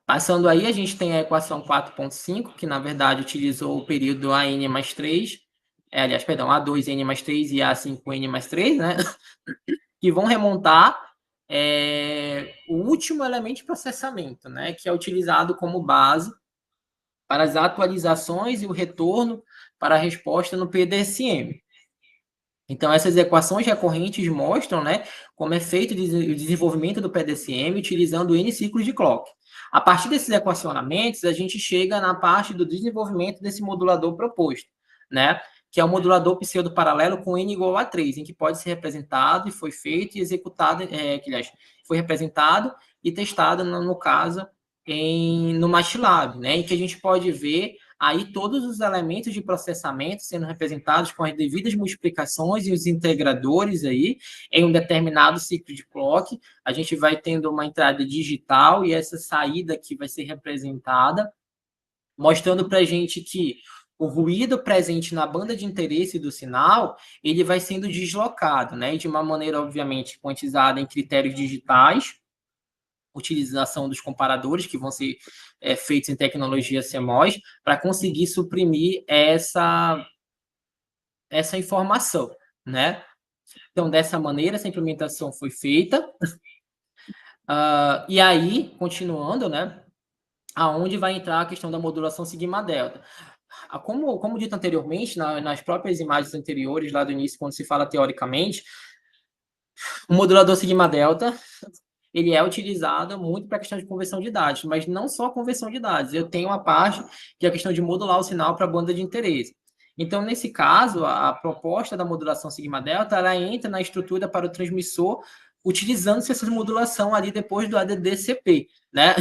Passando aí, a gente tem a equação 4.5, que na verdade utilizou o período AN mais 3, aliás, perdão, A2N mais 3 e A5N mais 3, né? Que vão remontar o último elemento de processamento, né? Que é utilizado como base para as atualizações e o retorno para a resposta no PDSM. Então, essas equações recorrentes mostram, né, como é feito o desenvolvimento do PDSM utilizando N ciclos de clock. A partir desses equacionamentos, a gente chega na parte do desenvolvimento desse modulador proposto, né, que é o modulador pseudo-paralelo com N igual a 3, em que pode ser representado e foi feito e executado, aliás, foi representado e testado, no caso, no MATLAB, né, em que a gente pode ver aí todos os elementos de processamento sendo representados com as devidas multiplicações e os integradores aí em um determinado ciclo de clock. A gente vai tendo uma entrada digital e essa saída que vai ser representada, mostrando para a gente que o ruído presente na banda de interesse do sinal, ele vai sendo deslocado, né? De uma maneira, obviamente, quantizada em critérios digitais, utilização dos comparadores que vão ser feitos em tecnologia CMOS para conseguir suprimir essa informação, né? Então, dessa maneira, essa implementação foi feita. E aí, continuando, né? Aonde vai entrar a questão da modulação sigma-delta. Como dito anteriormente, nas próprias imagens anteriores, lá do início, quando se fala teoricamente, o modulador sigma-delta ele é utilizado muito para a questão de conversão de dados, mas não só a conversão de dados. Eu tenho uma parte que é a questão de modular o sinal para a banda de interesse. Então, nesse caso, a proposta da modulação sigma-delta, ela entra na estrutura para o transmissor, utilizando-se essa modulação ali depois do ADD-CP, né?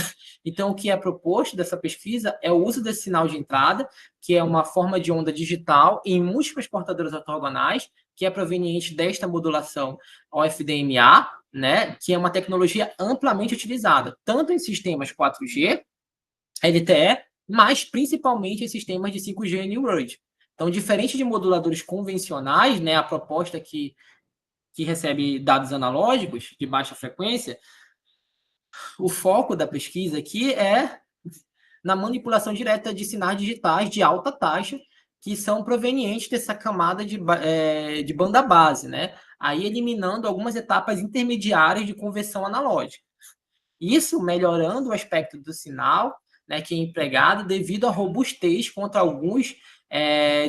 Então, o que é proposto dessa pesquisa é o uso desse sinal de entrada, que é uma forma de onda digital em múltiplas portadoras ortogonais, que é proveniente desta modulação OFDMA, né, que é uma tecnologia amplamente utilizada, tanto em sistemas 4G, LTE, mas principalmente em sistemas de 5G New World. Então, diferente de moduladores convencionais, né, a proposta que recebe dados analógicos de baixa frequência, o foco da pesquisa aqui é na manipulação direta de sinais digitais de alta taxa, que são provenientes dessa camada de banda base, né? Aí eliminando algumas etapas intermediárias de conversão analógica. Isso melhorando o aspecto do sinal, né, que é empregado devido à robustez contra alguns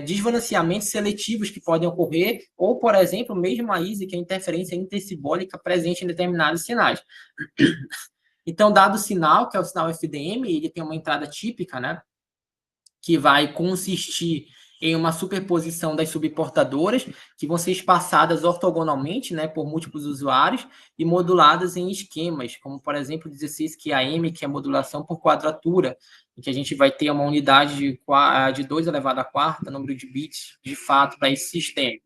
desbalanceamentos seletivos que podem ocorrer, ou, por exemplo, mesmo a ISE, que é a interferência intercibólica presente em determinados sinais. Então, dado o sinal, que é o sinal FDM, ele tem uma entrada típica, né, que vai consistir em uma superposição das subportadoras, que vão ser espaçadas ortogonalmente, né, por múltiplos usuários, e moduladas em esquemas, como, por exemplo, 16QAM, que é a modulação por quadratura, em que a gente vai ter uma unidade de 2 elevado à quarta, número de bits, de fato, para esse sistema.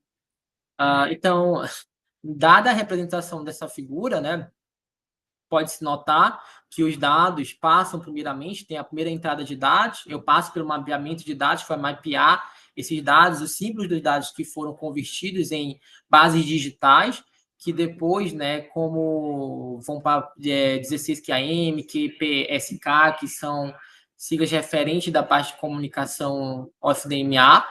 Então, dada a representação dessa figura, né, pode-se notar que os dados passam primeiramente, tem a primeira entrada de dados, eu passo pelo mapeamento de dados, que vai mapear esses dados, os símbolos dos dados que foram convertidos em bases digitais, que depois, né, como vão para 16QAM, QPSK, que são siglas referentes da parte de comunicação OFDMA.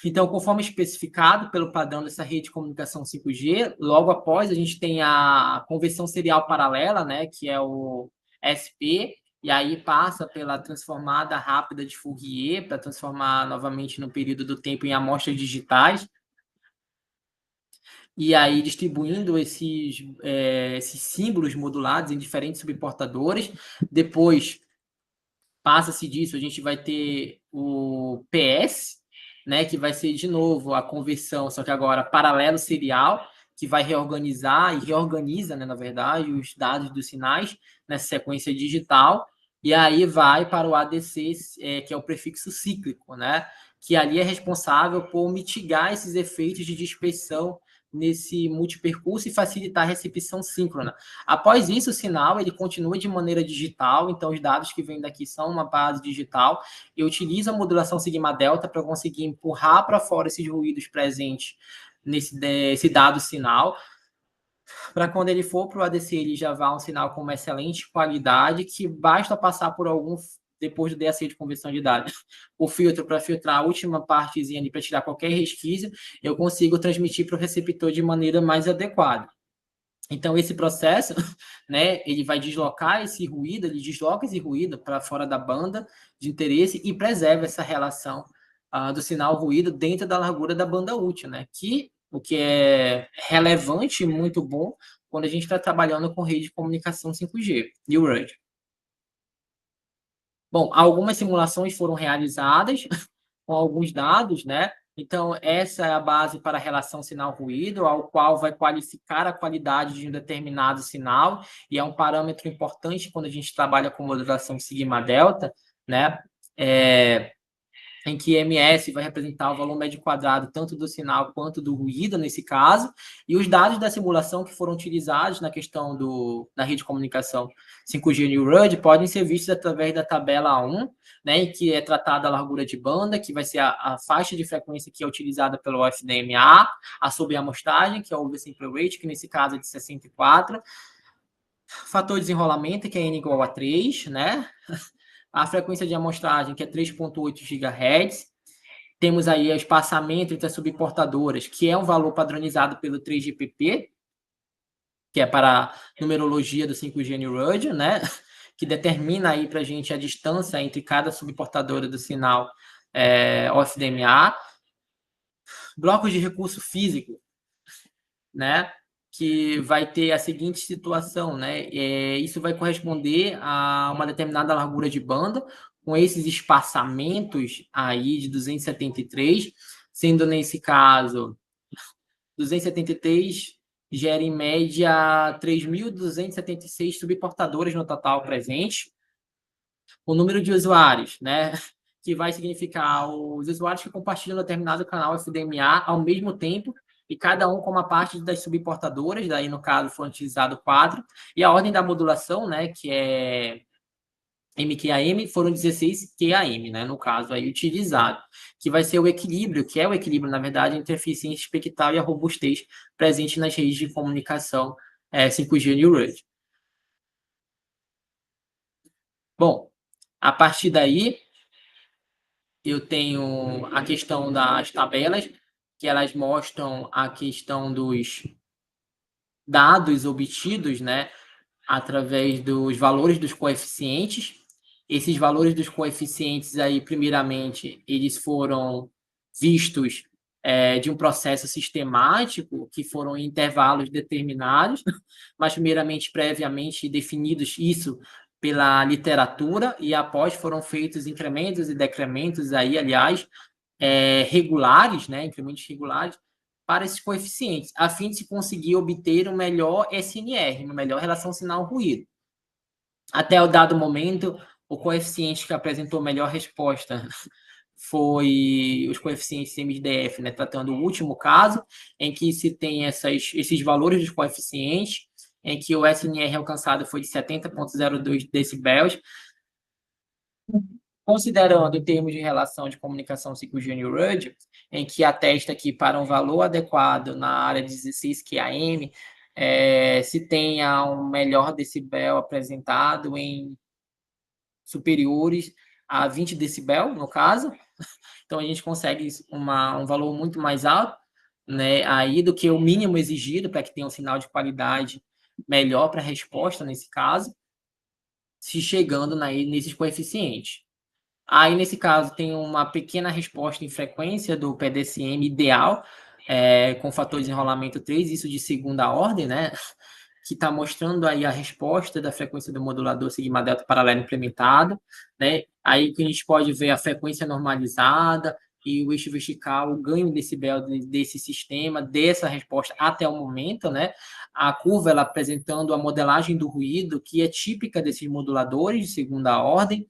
Então, conforme especificado pelo padrão dessa rede de comunicação 5G, logo após a gente tem a conversão serial paralela, né, que é o SP, e aí passa pela transformada rápida de Fourier para transformar novamente no período do tempo em amostras digitais, e aí distribuindo esses símbolos modulados em diferentes subportadores. Depois passa-se disso, a gente vai ter o PS, né, que vai ser de novo a conversão, só que agora paralelo serial, que vai reorganizar e reorganiza, né, na verdade, os dados dos sinais nessa sequência digital, e aí vai para o ADC, que é o prefixo cíclico, né, que ali é responsável por mitigar esses efeitos de dispersão nesse multipercurso e facilitar a recepção síncrona. Após isso, o sinal ele continua de maneira digital, então os dados que vêm daqui são uma base digital. Eu utilizo a modulação sigma-delta para conseguir empurrar para fora esses ruídos presentes nesse dado sinal, para quando ele for para o ADC, ele já vá um sinal com uma excelente qualidade, que basta passar por algum, depois do DAC de conversão de dados, o filtro para filtrar a última partezinha ali para tirar qualquer resquício, eu consigo transmitir para o receptor de maneira mais adequada. Então, esse processo, né, ele vai deslocar esse ruído, ele desloca esse ruído para fora da banda de interesse e preserva essa relação do sinal ruído dentro da largura da banda útil, né? O que é relevante e muito bom quando a gente está trabalhando com rede de comunicação 5G, New RUD. Bom, algumas simulações foram realizadas com alguns dados, né? Então, essa é a base para a relação sinal-ruído, ao qual vai qualificar a qualidade de um determinado sinal, e é um parâmetro importante quando a gente trabalha com modulação sigma-delta, né? Em que MS vai representar o valor médio quadrado tanto do sinal quanto do ruído, nesse caso, e os dados da simulação que foram utilizados na questão da rede de comunicação 5G New RUD podem ser vistos através da tabela 1, né, em que é tratada a largura de banda, que vai ser a faixa de frequência que é utilizada pelo FDMA, a subamostragem, que é o oversample rate, que nesse caso é de 64, fator de desenrolamento, que é n igual a 3, né, a frequência de amostragem, que é 3.8 GHz. Temos aí o espaçamento entre as subportadoras, que é um valor padronizado pelo 3GPP, que é para a numerologia do 5G New RUD, né? Que determina aí para a gente a distância entre cada subportadora do sinal OFDMA. Blocos de recurso físico, né? Que vai ter a seguinte situação, né? Isso vai corresponder a uma determinada largura de banda, com esses espaçamentos aí de 273, sendo nesse caso 273 gera em média 3.276 subportadores no total presente. O número de usuários, né? Que vai significar os usuários que compartilham determinado canal FDMA ao mesmo tempo, e cada um com uma parte das subportadoras, daí no caso foi utilizado 4, e a ordem da modulação, né, que é MQAM, foram 16 QAM, né, no caso aí utilizado, que vai ser o equilíbrio, que é o equilíbrio, na verdade, entre a eficiência espectral e a robustez presente nas redes de comunicação 5G New RUD. Bom, a partir daí, eu tenho a questão das tabelas, que elas mostram a questão dos dados obtidos, né, através dos valores dos coeficientes. Esses valores dos coeficientes aí, primeiramente, eles foram vistos de um processo sistemático, que foram em intervalos determinados, mas primeiramente, previamente definidos isso pela literatura, e após foram feitos incrementos e decrementos aí, aliás, regulares, né, incrementos regulares, para esses coeficientes, a fim de se conseguir obter um melhor SNR, uma melhor relação sinal-ruído. Até o dado momento, o coeficiente que apresentou melhor resposta foi os coeficientes MDF, né, tratando o último caso, em que se tem esses valores dos coeficientes, em que o SNR alcançado foi de 70,02 decibéis, considerando em termos de relação de comunicação 5G New RUD, em que atesta que para um valor adequado na área 16 QAM, se tenha um melhor decibel apresentado em superiores a 20 decibel, no caso. Então, a gente consegue um valor muito mais alto, né, aí do que o mínimo exigido para que tenha um sinal de qualidade melhor para a resposta, nesse caso, se chegando nesses coeficientes. Aí, nesse caso, tem uma pequena resposta em frequência do PDCM ideal, com fator de enrolamento 3, isso de segunda ordem, né? Que está mostrando aí a resposta da frequência do modulador sigma delta paralelo implementado, né? Aí que a gente pode ver a frequência normalizada e o eixo vertical, o ganho de decibel desse sistema, dessa resposta até o momento, né? A curva ela apresentando a modelagem do ruído, que é típica desses moduladores de segunda ordem.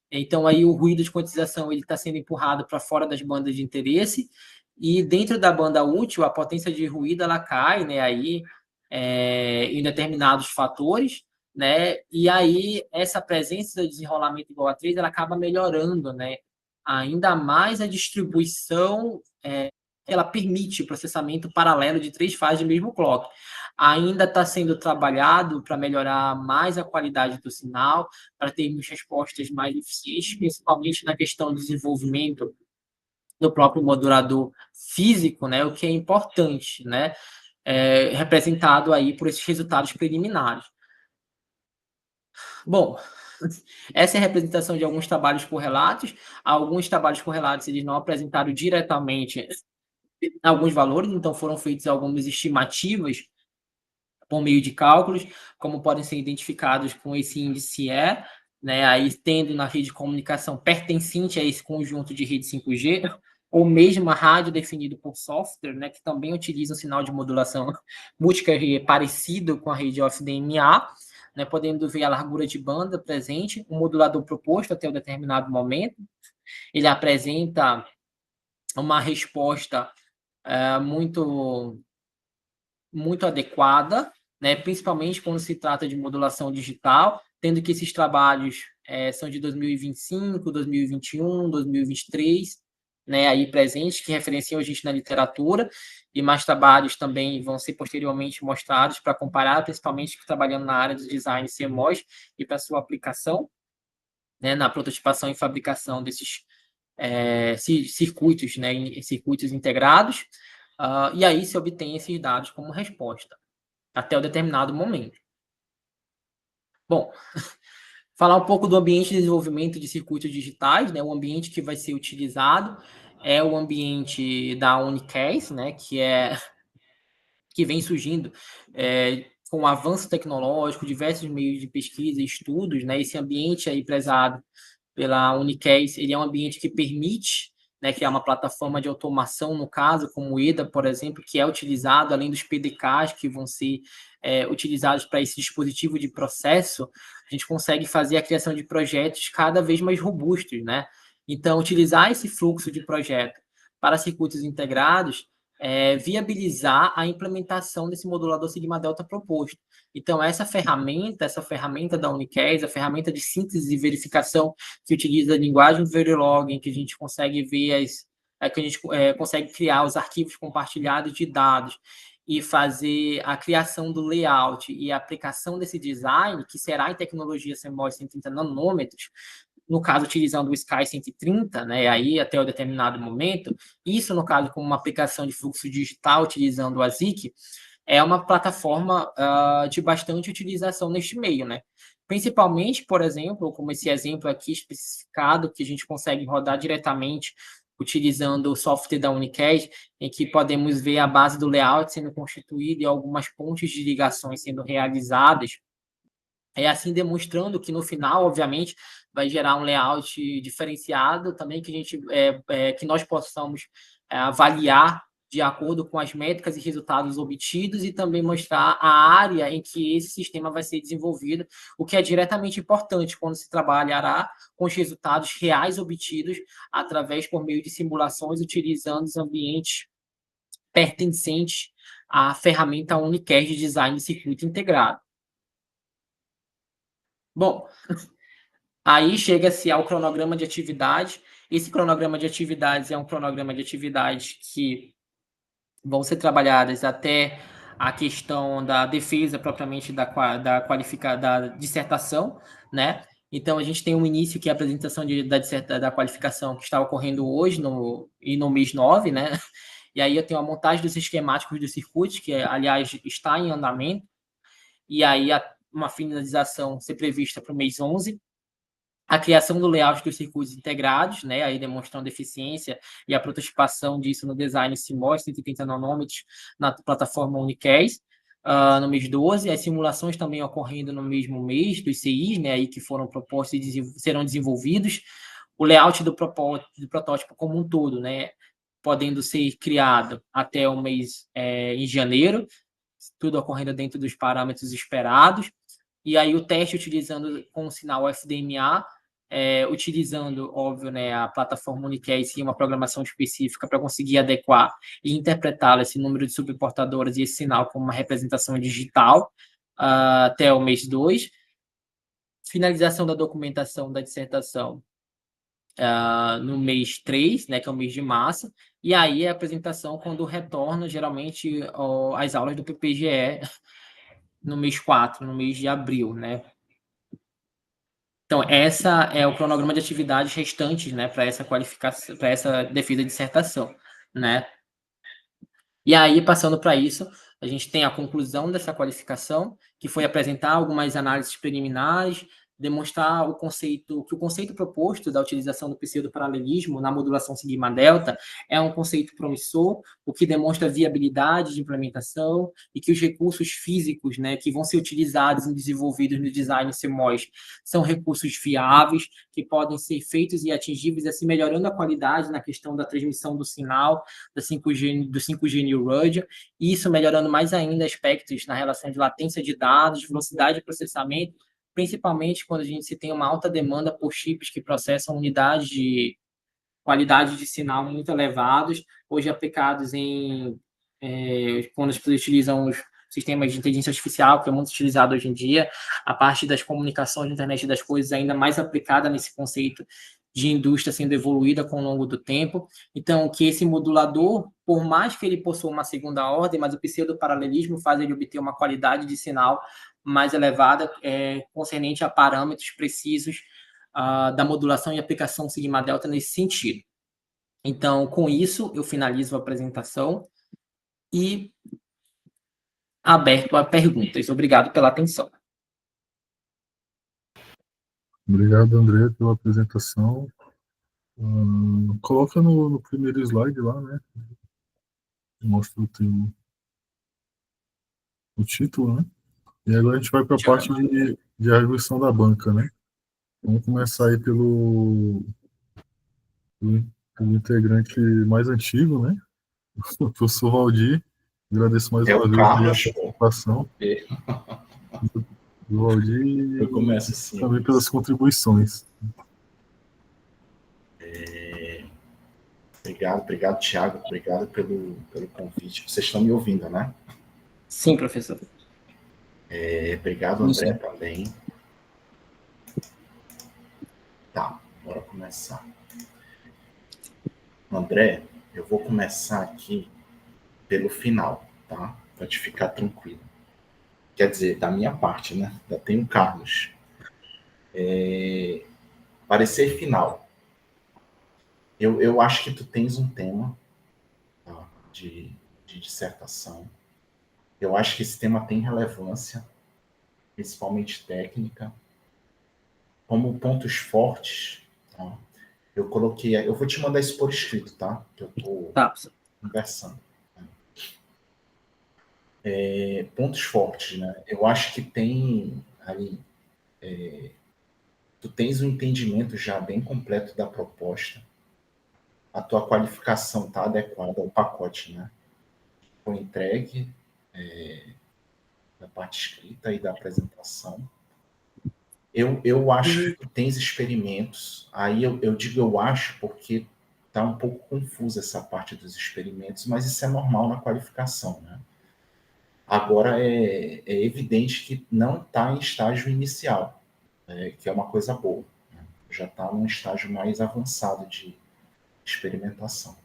Então, aí o ruído de quantização ele está sendo empurrado para fora das bandas de interesse, e dentro da banda útil, a potência de ruído ela cai, né, aí, em determinados fatores, né, e aí essa presença de desenrolamento igual a 3, ela acaba melhorando, né, ainda mais a distribuição, ela permite o processamento paralelo de 3 fases do mesmo clock. Ainda está sendo trabalhado para melhorar mais a qualidade do sinal, para termos respostas mais eficientes, principalmente na questão do desenvolvimento do próprio modulador físico, né, o que é importante, né, representado aí por esses resultados preliminares. Bom, essa é a representação de alguns trabalhos correlatos. Alguns trabalhos correlatos eles não apresentaram diretamente alguns valores, então foram feitas algumas estimativas por meio de cálculos, como podem ser identificados com esse índice E, né, aí tendo na rede de comunicação pertencente a esse conjunto de rede 5G, ou mesmo a rádio definido por software, né, que também utiliza um sinal de modulação multicarrier parecido com a rede OFDMA, né, podendo ver a largura de banda presente, o modulador proposto até um determinado momento, ele apresenta uma resposta muito muito adequada, né, principalmente quando se trata de modulação digital, tendo que esses trabalhos são de 2025, 2021, 2023, né, aí presentes, que referenciam a gente na literatura, e mais trabalhos também vão ser posteriormente mostrados para comparar, principalmente trabalhando na área de design CMOS e para sua aplicação, né, na prototipação e fabricação desses circuitos, né, circuitos integrados, e aí se obtém esses dados como resposta até um determinado momento. Bom, falar um pouco do ambiente de desenvolvimento de circuitos digitais, né? O ambiente que vai ser utilizado é o ambiente da Unicase, né? Que vem surgindo com o avanço tecnológico, diversos meios de pesquisa e estudos, né? Esse ambiente aí prezado pela Unicase, ele é um ambiente que permite, né, criar uma plataforma de automação, no caso, como o EDA, por exemplo, que é utilizado, além dos PDKs que vão ser utilizados para esse dispositivo de processo, a gente consegue fazer a criação de projetos cada vez mais robustos, né? Então, utilizar esse fluxo de projeto para circuitos integrados viabilizar a implementação desse modulador Sigma Delta proposto. Então, essa ferramenta da Unicase, a ferramenta de síntese e verificação que utiliza a linguagem Verilog, em que a gente consegue ver que a gente consegue criar os arquivos compartilhados de dados e fazer a criação do layout e a aplicação desse design, que será em tecnologia CMOS 130 nanômetros, no caso, utilizando o Sky 130, né, aí até um determinado momento, isso, no caso, como uma aplicação de fluxo digital, utilizando o ASIC, é uma plataforma de bastante utilização neste meio, né? Principalmente, por exemplo, como esse exemplo aqui especificado, que a gente consegue rodar diretamente utilizando o software da Unicad, em que podemos ver a base do layout sendo constituída e algumas pontes de ligações sendo realizadas, assim demonstrando que no final, obviamente, vai gerar um layout diferenciado também que a gente que nós possamos avaliar de acordo com as métricas e resultados obtidos e também mostrar a área em que esse sistema vai ser desenvolvido, o que é diretamente importante quando se trabalhará com os resultados reais obtidos através por meio de simulações utilizando os ambientes pertencentes à ferramenta Unicad de Design de Circuito Integrado. Bom, aí chega-se ao cronograma de atividade. Esse cronograma de atividades é um cronograma de atividades que vão ser trabalhadas até a questão da defesa propriamente da dissertação, né? Então, a gente tem um início, que é a apresentação da qualificação, que está ocorrendo hoje e no mês 9, né? E aí eu tenho a montagem dos esquemáticos dos circuitos, que, aliás, está em andamento, e aí uma finalização ser prevista para o mês 11, a criação do layout dos circuitos integrados, né, aí demonstrando eficiência e a prototipação disso no design CMOS 130 nanômetros na plataforma Unicast, no mês 12, as simulações também ocorrendo no mesmo mês dos CIs, né, aí que foram propostos e serão desenvolvidos, o layout do protótipo como um todo, né, podendo ser criado até o mês em janeiro, tudo ocorrendo dentro dos parâmetros esperados, e aí o teste utilizando com o sinal FDMA, utilizando, óbvio, né, a plataforma Unicast e uma programação específica para conseguir adequar e interpretar esse número de subportadoras e esse sinal como uma representação digital até o mês 2. Finalização da documentação da dissertação no mês 3, né, que é o mês de março, e aí a apresentação quando retorna, geralmente, as aulas do PPGE no mês 4, no mês de abril, né? Então, essa é o cronograma de atividades restantes, né, para essa qualificação, para essa defesa de dissertação, né? E aí, passando para isso, a gente tem a conclusão dessa qualificação, que foi apresentar algumas análises preliminares, demonstrar que o conceito proposto da utilização do pseudoparalelismo na modulação sigma-delta é um conceito promissor, o que demonstra viabilidade de implementação e que os recursos físicos, né, que vão ser utilizados e desenvolvidos no design CMOS são recursos viáveis, que podem ser feitos e atingíveis, assim melhorando a qualidade na questão da transmissão do sinal do 5G New Radio, e isso melhorando mais ainda aspectos na relação de latência de dados, velocidade de processamento, principalmente quando a gente se tem uma alta demanda por chips que processam unidades de qualidade de sinal muito elevados, hoje aplicados quando as pessoas utilizam os sistemas de inteligência artificial, que é muito utilizado hoje em dia, a parte das comunicações de internet das coisas ainda mais aplicada nesse conceito de indústria sendo evoluída com o longo do tempo. Então, que esse modulador, por mais que ele possua uma segunda ordem, mas o pseudoparalelismo faz ele obter uma qualidade de sinal mais elevada, concernente a parâmetros precisos da modulação e aplicação sigma-delta nesse sentido. Então, com isso, eu finalizo a apresentação e aberto a perguntas. Obrigado pela atenção. Obrigado, André, pela apresentação. Coloca no primeiro slide lá, né? Mostra o título, né? E agora a gente vai para a parte de arguição da banca, né? Vamos começar aí pelo integrante mais antigo, né? O professor Valdir. Agradeço mais uma vez a participação do Valdir. Eu começo assim. Também pelas contribuições. Obrigado, Thiago. Obrigado pelo convite. Vocês estão me ouvindo, né? Sim, professor. Obrigado, André, também. Tá, bora começar. André, eu vou começar aqui pelo final, tá? Para te ficar tranquilo. Quer dizer, da minha parte, né? Já tem o Carlos. Parecer final. Eu acho que tu tens um tema, tá, de dissertação. Eu acho que esse tema tem relevância, principalmente técnica. Como pontos fortes, tá? Eu coloquei... Eu vou te mandar isso por escrito, tá? Que eu estou conversando. Pontos fortes, né? Eu acho que tem ali... tu tens um entendimento já bem completo da proposta. A tua qualificação está adequada ao pacote, né? Foi entregue da parte escrita e da apresentação. Eu acho que tens experimentos. Aí eu digo eu acho porque está um pouco confusa essa parte dos experimentos, mas isso é normal na qualificação, né? Agora é evidente que não está em estágio inicial, que é uma coisa boa, né? Já está num estágio mais avançado de experimentação.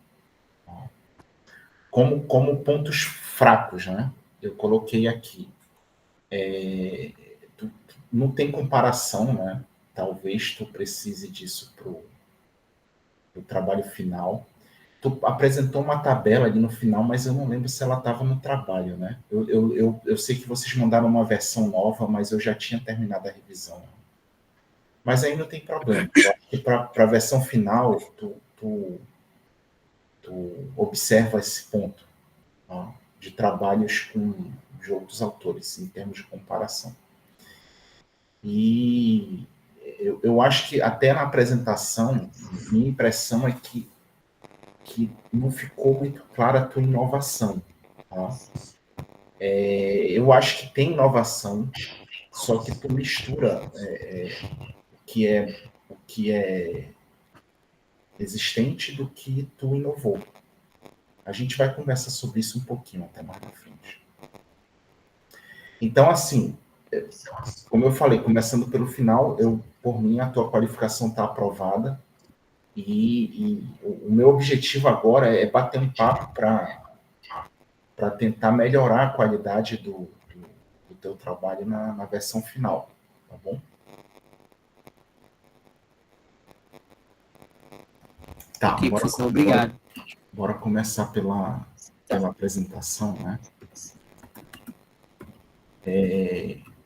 Como pontos fracos, né? Eu coloquei aqui. Não tem comparação, né? talvez tu precise disso para o trabalho final. Tu apresentou uma tabela ali no final, mas eu não lembro se ela estava no trabalho, né? Eu sei que vocês mandaram uma versão nova, mas eu já tinha terminado a revisão. Mas aí não tem problema. Eu acho que para a versão final, tu observa esse ponto, ó, de trabalhos de outros autores, em termos de comparação. E eu acho que até na apresentação, minha impressão é que não ficou muito clara a tua inovação. Tá? Eu acho que tem inovação, só que tu mistura o que é existente do que tu inovou. A gente vai conversar sobre isso um pouquinho até mais na frente. Então, assim, como eu falei, começando pelo final, por mim, a tua qualificação está aprovada. E o meu objetivo agora é bater um papo para tentar melhorar a qualidade do teu trabalho na versão final, tá bom? Tá, Ok, professor, obrigado. Bora começar pela apresentação, né?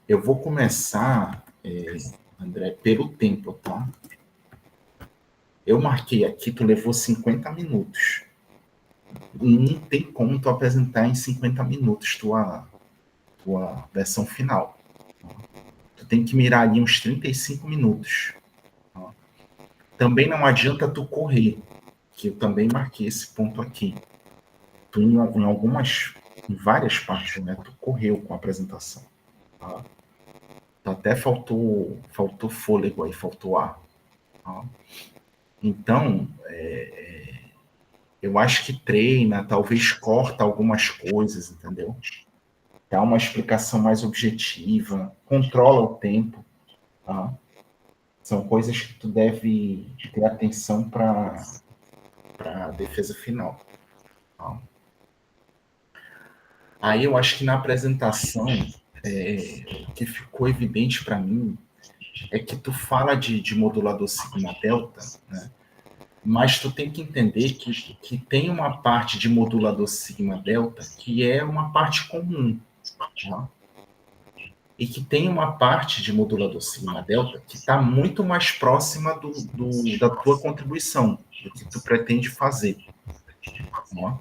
Eu vou começar, André, pelo tempo, tá? Eu marquei aqui, tu levou 50 minutos. Não tem como tu apresentar em 50 minutos tua versão final. Tu tem que mirar ali uns 35 minutos. Também não adianta tu correr, que eu também marquei esse ponto aqui. Tu em várias partes, né, tu correu com a apresentação. Tá? Até faltou fôlego aí, faltou ar. Tá? Então, eu acho que treina, talvez corta algumas coisas, entendeu? Dá uma explicação mais objetiva, controla o tempo, tá? São coisas que tu deve ter atenção para a defesa final. Tá? Aí eu acho que na apresentação, o que ficou evidente para mim é que tu fala de modulador sigma delta, né? Mas tu tem que entender que tem uma parte de modulador sigma delta que é uma parte comum, tá? E que tem uma parte de modulador sigma delta que está muito mais próxima da tua contribuição, do que tu pretende fazer. Tá?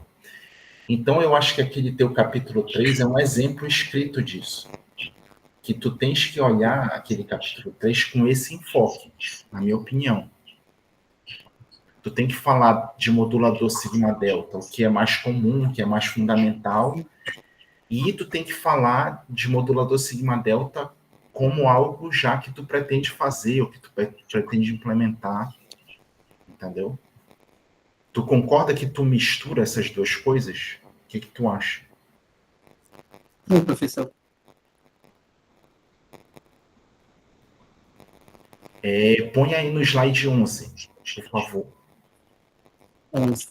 Então, eu acho que aquele teu capítulo 3 é um exemplo escrito disso. Que tu tens que olhar aquele capítulo 3 com esse enfoque, na minha opinião. Tu tem que falar de modulador sigma delta, o que é mais comum, o que é mais fundamental, e tu tem que falar de modulador sigma delta como algo já que tu pretende fazer, ou que tu pretende implementar, entendeu? Tu concorda que tu mistura essas duas coisas? O que tu acha? Sim, professor. Põe aí no slide 11, por favor. 11.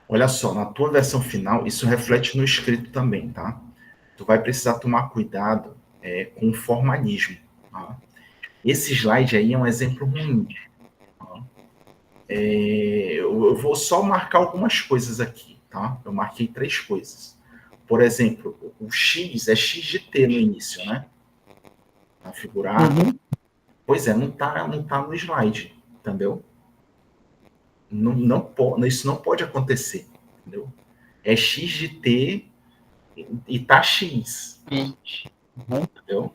Olha só, na tua versão final, isso reflete no escrito também, tá? Tu vai precisar tomar cuidado com o formalismo. Tá? Esse slide aí é um exemplo ruim. Tá? Eu vou só marcar algumas coisas aqui, tá? Eu marquei 3 coisas. Por exemplo, o X é X de T no início, né? Na figura A. Uhum. Pois é, não tá no slide, entendeu? Isso não pode acontecer, entendeu? É X de T e tá X, entendeu?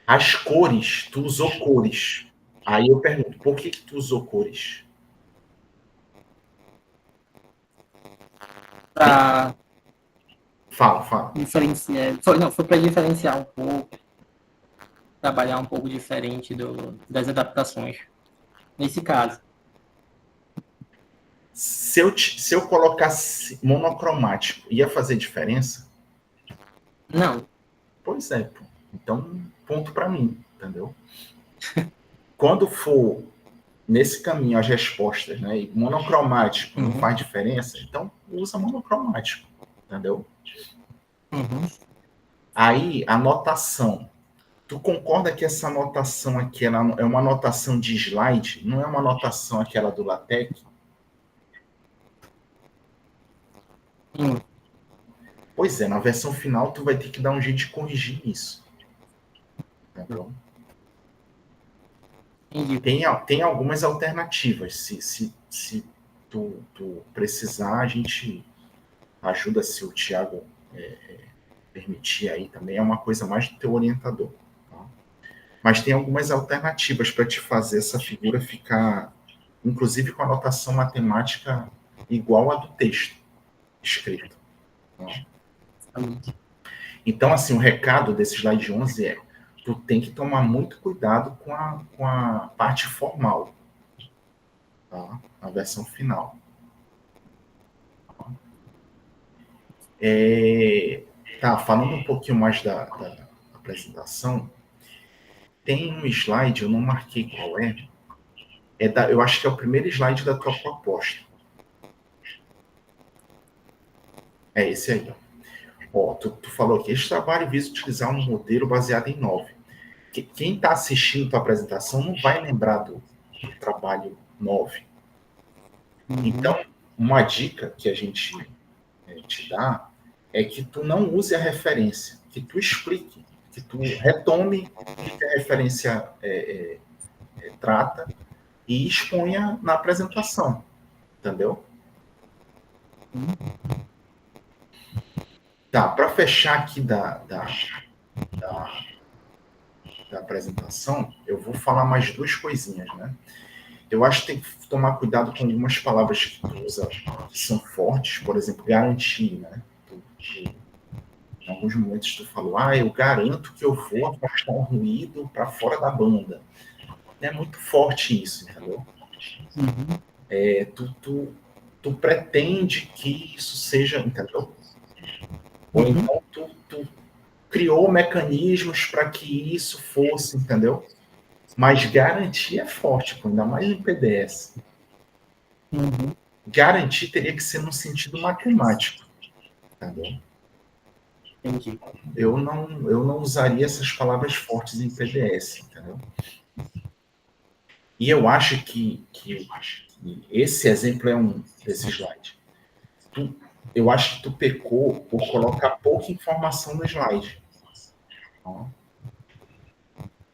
As cores, tu usou cores. Aí eu pergunto, por que tu usou cores? Para Fala. diferenciar. Foi para diferenciar um pouco, trabalhar um pouco diferente das adaptações. Nesse caso. Se eu colocasse monocromático, ia fazer diferença? Não. Pois é, pô. Então, ponto para mim, entendeu? Quando for nesse caminho as respostas, né? E monocromático não faz diferença, então usa monocromático, entendeu? Uhum. Aí, a anotação. Tu concorda que essa anotação aqui ela é uma anotação de slide? Não é uma anotação aquela do LaTeX? Sim. Pois é, na versão final tu vai ter que dar um jeito de corrigir isso. Entendeu? Entendi. Tem algumas alternativas. Se tu precisar, a gente ajuda, se o Thiago permitir aí também. É uma coisa mais do teu orientador. Tá? Mas tem algumas alternativas para te fazer essa figura ficar, inclusive com a notação matemática igual à do texto escrito. Tá? Então, assim, o recado desse slide 11 é: tu tem que tomar muito cuidado com a parte formal, tá? A versão final. Tá, falando um pouquinho mais da apresentação, tem um slide, eu não marquei qual eu acho que é o primeiro slide da tua proposta. É esse aí. Ó, tu falou que este trabalho visa utilizar um modelo baseado em 9. Quem está assistindo tua apresentação não vai lembrar do trabalho 9. Então, uma dica que a gente te dá é que tu não use a referência, que tu explique, que tu retome o que a referência trata e exponha na apresentação, entendeu? Tá, para fechar aqui da apresentação, eu vou falar mais duas coisinhas, né? Eu acho que tem que tomar cuidado com algumas palavras que tu usa que são fortes, por exemplo, garantir, né? Em alguns momentos tu falou, eu garanto que eu vou afastar um ruído para fora da banda. É muito forte isso, entendeu? Tu pretende que isso seja, entendeu? Ou então tu criou mecanismos para que isso fosse, entendeu? Mas garantir é forte, ainda mais em PDS. Garantir teria que ser no sentido matemático, entendeu? Entendi. Eu não usaria essas palavras fortes em PDS, entendeu? E eu acho que esse exemplo é um desse slide. Eu acho que tu pecou por colocar pouca informação no slide.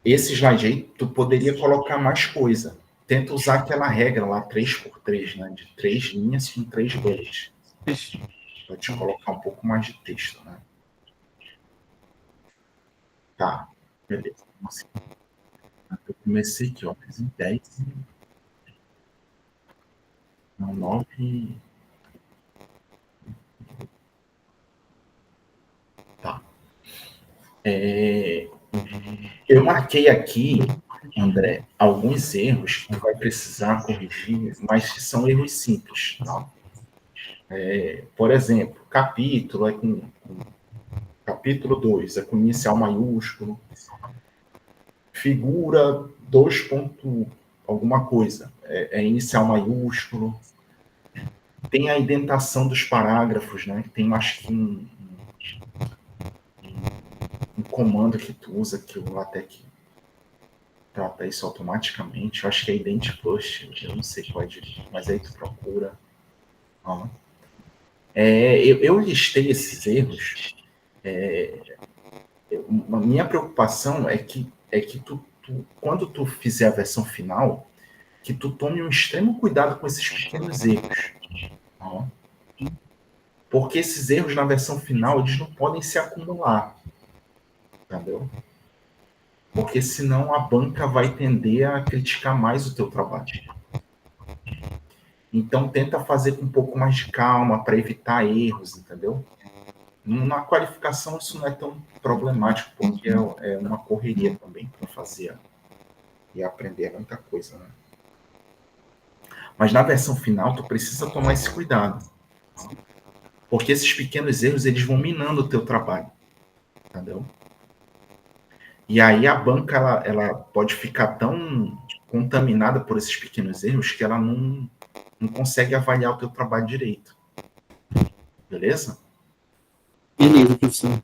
Esse slide aí, tu poderia colocar mais coisa. Tenta usar aquela regra lá, 3x3, né? De 3 linhas com 3 bullets. Para te colocar um pouco mais de texto, né? Tá, beleza. Eu comecei aqui, ó. Fiz em 10. Não, 9. Tá. Eu marquei aqui, André, alguns erros que tu vai precisar corrigir, mas que são erros simples. Tá? Por exemplo, capítulo é com capítulo 2 é com inicial maiúsculo. Figura 2 ponto alguma coisa é inicial maiúsculo. Tem a indentação dos parágrafos, né? Tem, acho que um comando que tu usa que o LaTeX trata isso automaticamente. Eu acho que é identplus, eu não sei qual é direito, mas aí tu procura. Eu listei esses erros. A minha preocupação é que tu, quando tu fizer a versão final, que tu tome um extremo cuidado com esses pequenos erros. Porque esses erros na versão final, eles não podem se acumular. Entendeu? Porque senão a banca vai tender a criticar mais o teu trabalho. Então tenta fazer com um pouco mais de calma para evitar erros, entendeu? Na qualificação isso não é tão problemático, porque é uma correria também para fazer e aprender muita coisa, né? Mas na versão final tu precisa tomar esse cuidado, porque esses pequenos erros eles vão minando o teu trabalho, entendeu? E aí a banca ela pode ficar tão contaminada por esses pequenos erros que ela não consegue avaliar o teu trabalho direito. Beleza? Beleza, professor.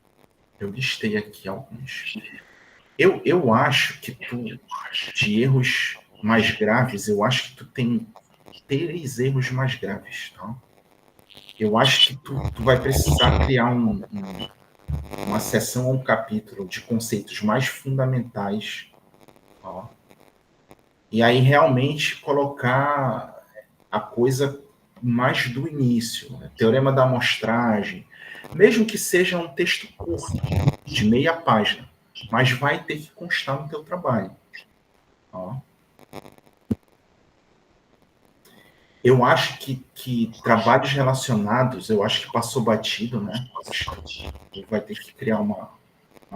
Eu listei aqui alguns. Eu acho que de erros mais graves, eu acho que tu tem 3 erros mais graves, tá? Eu acho que tu vai precisar criar uma seção ou um capítulo de conceitos mais fundamentais, ó, e aí realmente colocar a coisa mais do início, né? Teorema da amostragem, mesmo que seja um texto curto, de meia página, mas vai ter que constar no teu trabalho. Ó. Eu acho que trabalhos relacionados, eu acho que passou batido, né? Vai ter que criar uma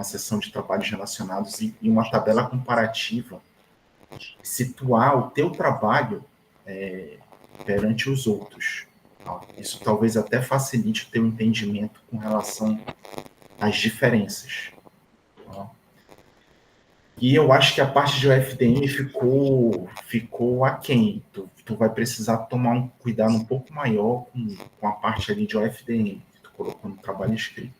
seção de trabalhos relacionados e uma tabela comparativa, situar o teu trabalho perante os outros. Isso talvez até facilite o teu entendimento com relação às diferenças. E eu acho que a parte de UFDM ficou aquém. Tu vai precisar tomar um cuidado um pouco maior com a parte ali de UFDM, que tu colocou no trabalho escrito.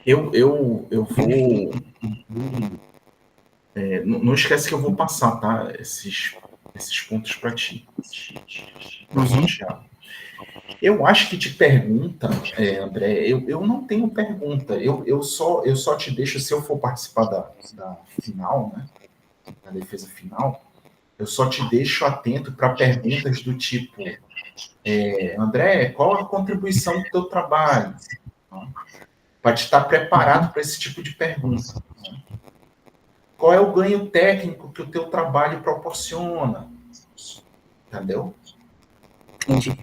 Eu vou... não esquece que eu vou passar, tá? Esses pontos para ti. Eu acho que de pergunta, André, eu não tenho pergunta. Eu só te deixo, se eu for participar da final, né? Da defesa final, eu só te deixo atento para perguntas do tipo, André, qual a contribuição do teu trabalho? Para te estar preparado para esse tipo de pergunta. Qual é o ganho técnico que o teu trabalho proporciona? Entendeu? Entendi.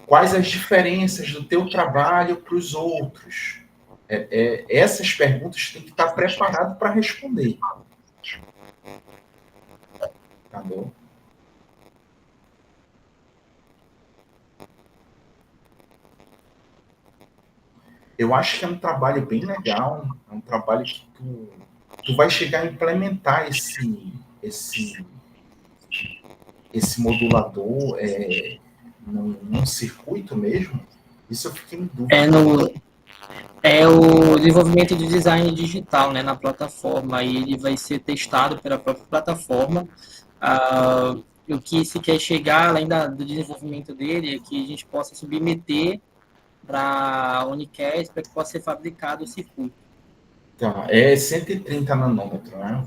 Quais as diferenças do teu trabalho para os outros? Essas perguntas tem que estar preparado para responder. Entendeu? Eu acho que é um trabalho bem legal, é um trabalho que tu vai chegar a implementar esse modulador num circuito mesmo. Isso eu fiquei em dúvida. É o desenvolvimento de design digital, né, na plataforma, e ele vai ser testado pela própria plataforma. O que se quer chegar, além do desenvolvimento dele, é que a gente possa submeter para a Unicast para que possa ser fabricado o circuito. Tá, é 130 nanômetros, né?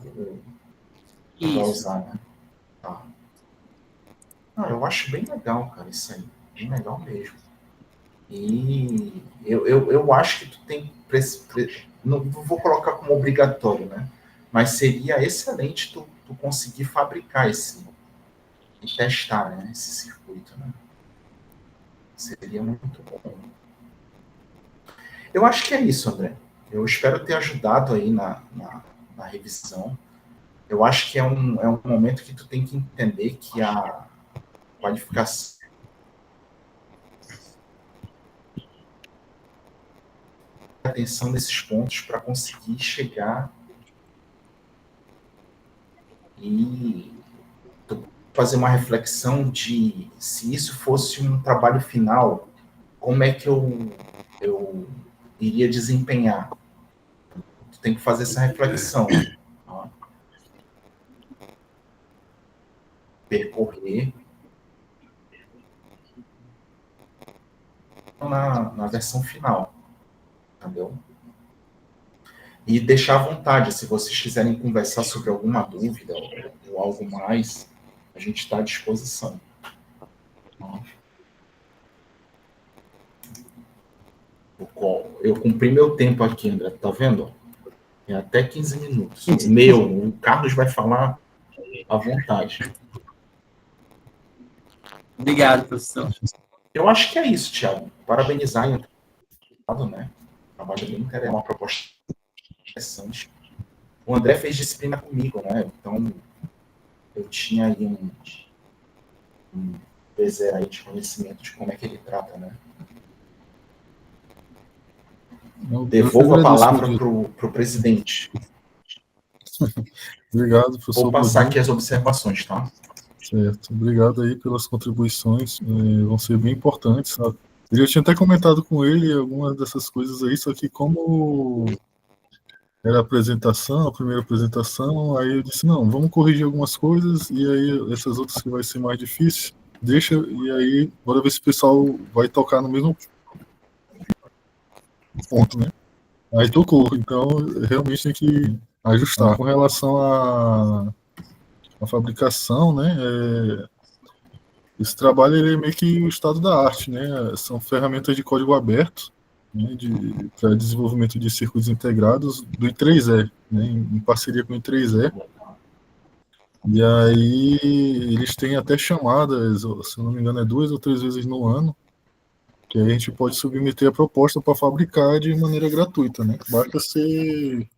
Isso. Vai usar, né? Tá. Eu acho bem legal, cara, isso aí. Bem legal mesmo. E eu acho que tu tem... Não vou colocar como obrigatório, né? Mas seria excelente tu conseguir fabricar e testar, né, esse circuito, né? Seria muito bom. Eu acho que é isso, André. Eu espero ter ajudado aí na revisão. Eu acho que é um momento que tu tem que entender que a qualificação... atenção nesses pontos para conseguir chegar e fazer uma reflexão de se isso fosse um trabalho final, como é que eu iria desempenhar. Tu tem que fazer essa reflexão. Percorrer na versão final. Entendeu? E deixar à vontade, se vocês quiserem conversar sobre alguma dúvida ou algo mais, a gente está à disposição. Eu cumpri meu tempo aqui, André, tá vendo? É até 15 minutos. O Carlos vai falar à vontade. Obrigado, professor. Eu acho que é isso, Thiago. Parabenizar, né? Trabalho bem interessante, uma proposta interessante. O André fez disciplina comigo, né? Então, eu tinha aí um bezerro aí de conhecimento de como é que ele trata, né? Devolvo a palavra para o presidente. Obrigado, professor. Vou passar aqui as observações, tá? Certo. Obrigado aí pelas contribuições, vão ser bem importantes, sabe? Eu já tinha até comentado com ele algumas dessas coisas aí, só que como era a apresentação, a primeira apresentação, aí eu disse, não, vamos corrigir algumas coisas, e aí essas outras que vai ser mais difícil, deixa, e aí bora ver se o pessoal vai tocar no mesmo ponto, né? Aí tocou, então realmente tem que ajustar. Com relação à fabricação, né, esse trabalho ele é meio que o estado da arte, né? São ferramentas de código aberto, né, para desenvolvimento de circuitos integrados do I3E, né, em parceria com o I3E. E aí eles têm até chamadas, se não me engano, é 2 ou 3 vezes no ano, que aí a gente pode submeter a proposta para fabricar de maneira gratuita, né? Basta ser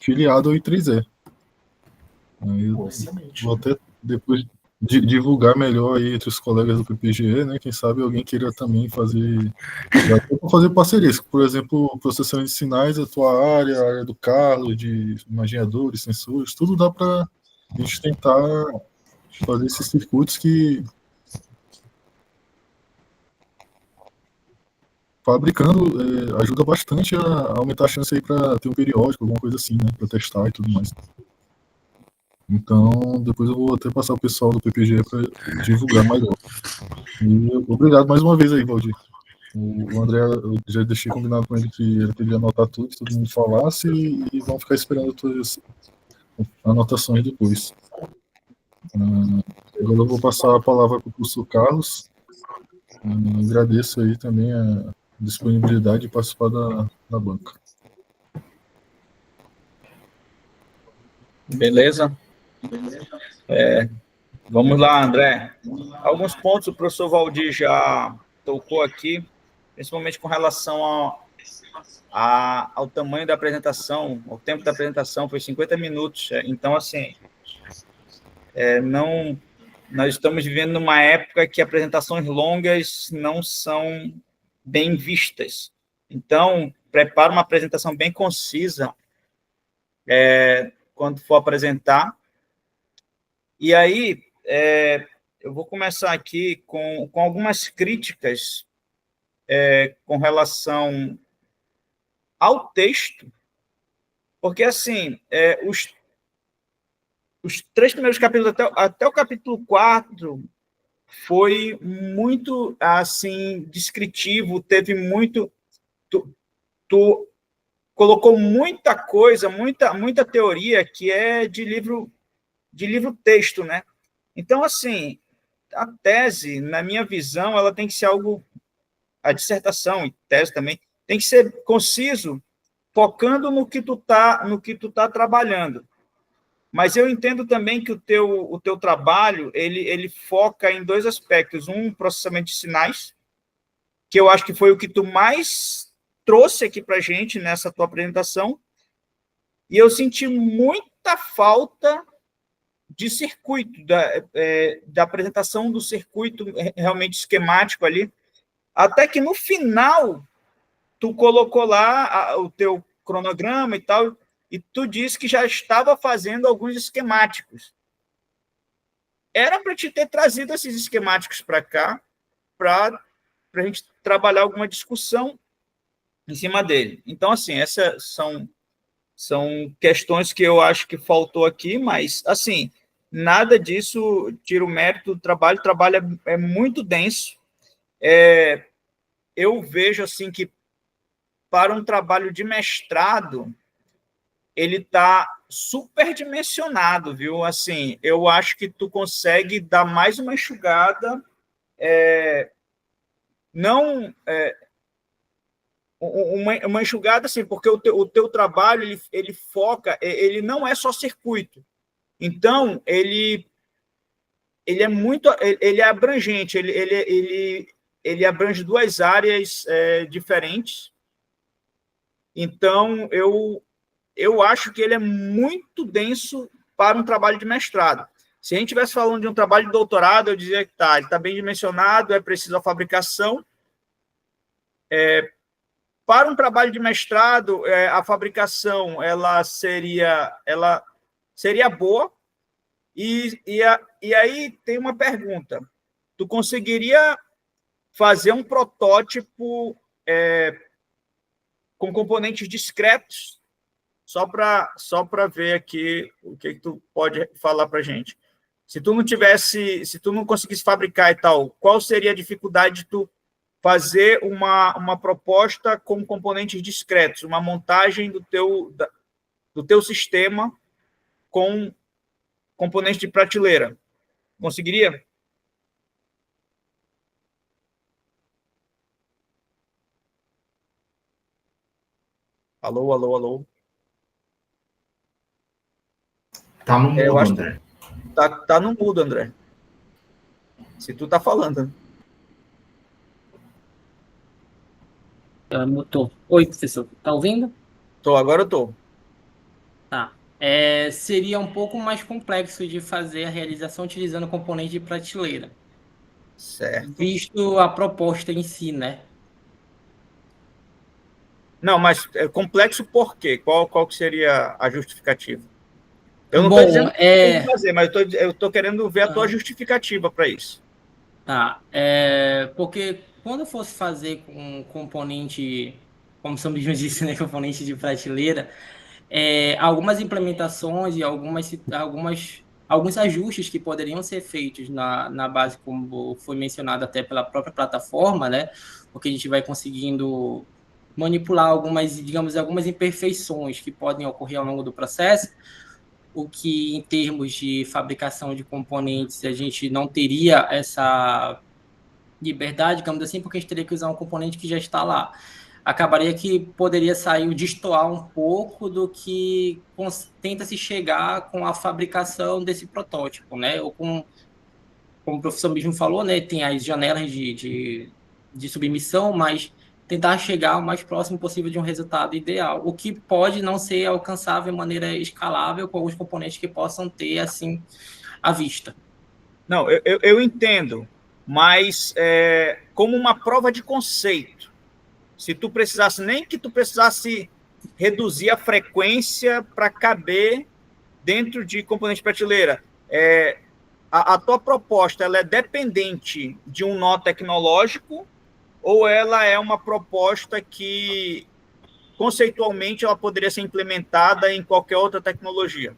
filiado ao I3E. Aí eu Excelente. vou até depois divulgar melhor aí entre os colegas do PPGE, né? Quem sabe alguém queira também fazer, fazer parcerias. Por exemplo, processamento de sinais, a tua área, a área do Carlos, de imaginadores, sensores, tudo dá para a gente tentar fazer esses circuitos que fabricando ajuda bastante a aumentar a chance aí para ter um periódico, alguma coisa assim, né? Para testar e tudo mais. Então, depois eu vou até passar o pessoal do PPGE para divulgar melhor. E obrigado mais uma vez aí, Valdir. O André, eu já deixei combinado com ele que ele queria anotar tudo, que todo mundo falasse, e vão ficar esperando as anotações depois. Agora eu vou passar a palavra para o professor Carlos. Agradeço aí também a disponibilidade de participar da banca. Beleza? Vamos lá, André. Alguns pontos o professor Valdir já tocou aqui, principalmente com relação ao tamanho da apresentação, ao tempo da apresentação, foi 50 minutos. Então, assim, nós estamos vivendo numa época que apresentações longas não são bem vistas. Então, prepara uma apresentação bem concisa quando for apresentar. E aí, eu vou começar aqui com algumas críticas com relação ao texto, porque, assim, os 3 primeiros capítulos, até o capítulo 4, foi muito, assim, descritivo, teve muito... Tu colocou muita coisa, muita teoria que é de livro texto, né? Então, assim, a tese, na minha visão, ela tem que ser algo, a dissertação e tese também, tem que ser conciso, focando no que tu tá trabalhando. Mas eu entendo também que o teu trabalho, ele foca em 2 aspectos. Um, processamento de sinais, que eu acho que foi o que tu mais trouxe aqui para a gente nessa tua apresentação, e eu senti muita falta de circuito, da apresentação do circuito realmente esquemático ali, até que no final tu colocou lá o teu cronograma e tal, e tu disse que já estava fazendo alguns esquemáticos. Era para te ter trazido esses esquemáticos para cá, para a gente trabalhar alguma discussão em cima dele. Então, assim, essas são questões que eu acho que faltou aqui, mas, assim, nada disso tira o mérito do trabalho. O trabalho é muito denso. Eu vejo, assim, que para um trabalho de mestrado, ele está superdimensionado, viu? Assim, eu acho que tu consegue dar mais uma enxugada, não... uma enxugada, assim, porque o teu trabalho, ele foca, ele não é só circuito. Então, ele é muito, ele é abrangente, ele abrange 2 áreas diferentes. Então, eu acho que ele é muito denso para um trabalho de mestrado. Se a gente estivesse falando de um trabalho de doutorado, eu dizia que ele está bem dimensionado, é preciso a fabricação. Para um trabalho de mestrado, a fabricação ela seria boa, E aí tem uma pergunta. Tu conseguiria fazer um protótipo com componentes discretos? Só para ver aqui o que tu pode falar para a gente. Se tu não conseguisse fabricar e tal, qual seria a dificuldade de tu fazer uma proposta com componentes discretos, uma montagem do teu sistema com componentes de prateleira? Conseguiria? Alô, alô, alô. Tá no mudo, Eu acho André. que tá no mudo, André. Se tu tá falando. Mutou. Oi, professor. Tá ouvindo? Agora eu tô. Tá. Seria um pouco mais complexo de fazer a realização utilizando componente de prateleira, Certo. visto a proposta em si, né? Não, mas é complexo por quê? Qual que seria a justificativa? Eu não Bom, estou dizendo que tem que fazer, mas eu tô querendo ver a tua justificativa para isso. Tá. Porque quando eu fosse fazer com componente, como o Sambismo disse, né, componente de prateleira, algumas implementações e alguns ajustes que poderiam ser feitos na base, como foi mencionado até pela própria plataforma, né? Porque a gente vai conseguindo manipular algumas imperfeições que podem ocorrer ao longo do processo, o que em termos de fabricação de componentes a gente não teria essa liberdade, digamos assim, porque a gente teria que usar um componente que já está lá. Acabaria que poderia sair, destoar um pouco do que tenta se chegar com a fabricação desse protótipo, né? Ou como o professor mesmo falou, né? Tem as janelas de submissão, mas tentar chegar o mais próximo possível de um resultado ideal, o que pode não ser alcançável de maneira escalável com alguns componentes que possam ter, assim, à vista. Não, eu entendo, mas como uma prova de conceito, se tu precisasse, nem que tu precisasse reduzir a frequência para caber dentro de componente de prateleira, a tua proposta ela é dependente de um nó tecnológico ou ela é uma proposta que conceitualmente ela poderia ser implementada em qualquer outra tecnologia,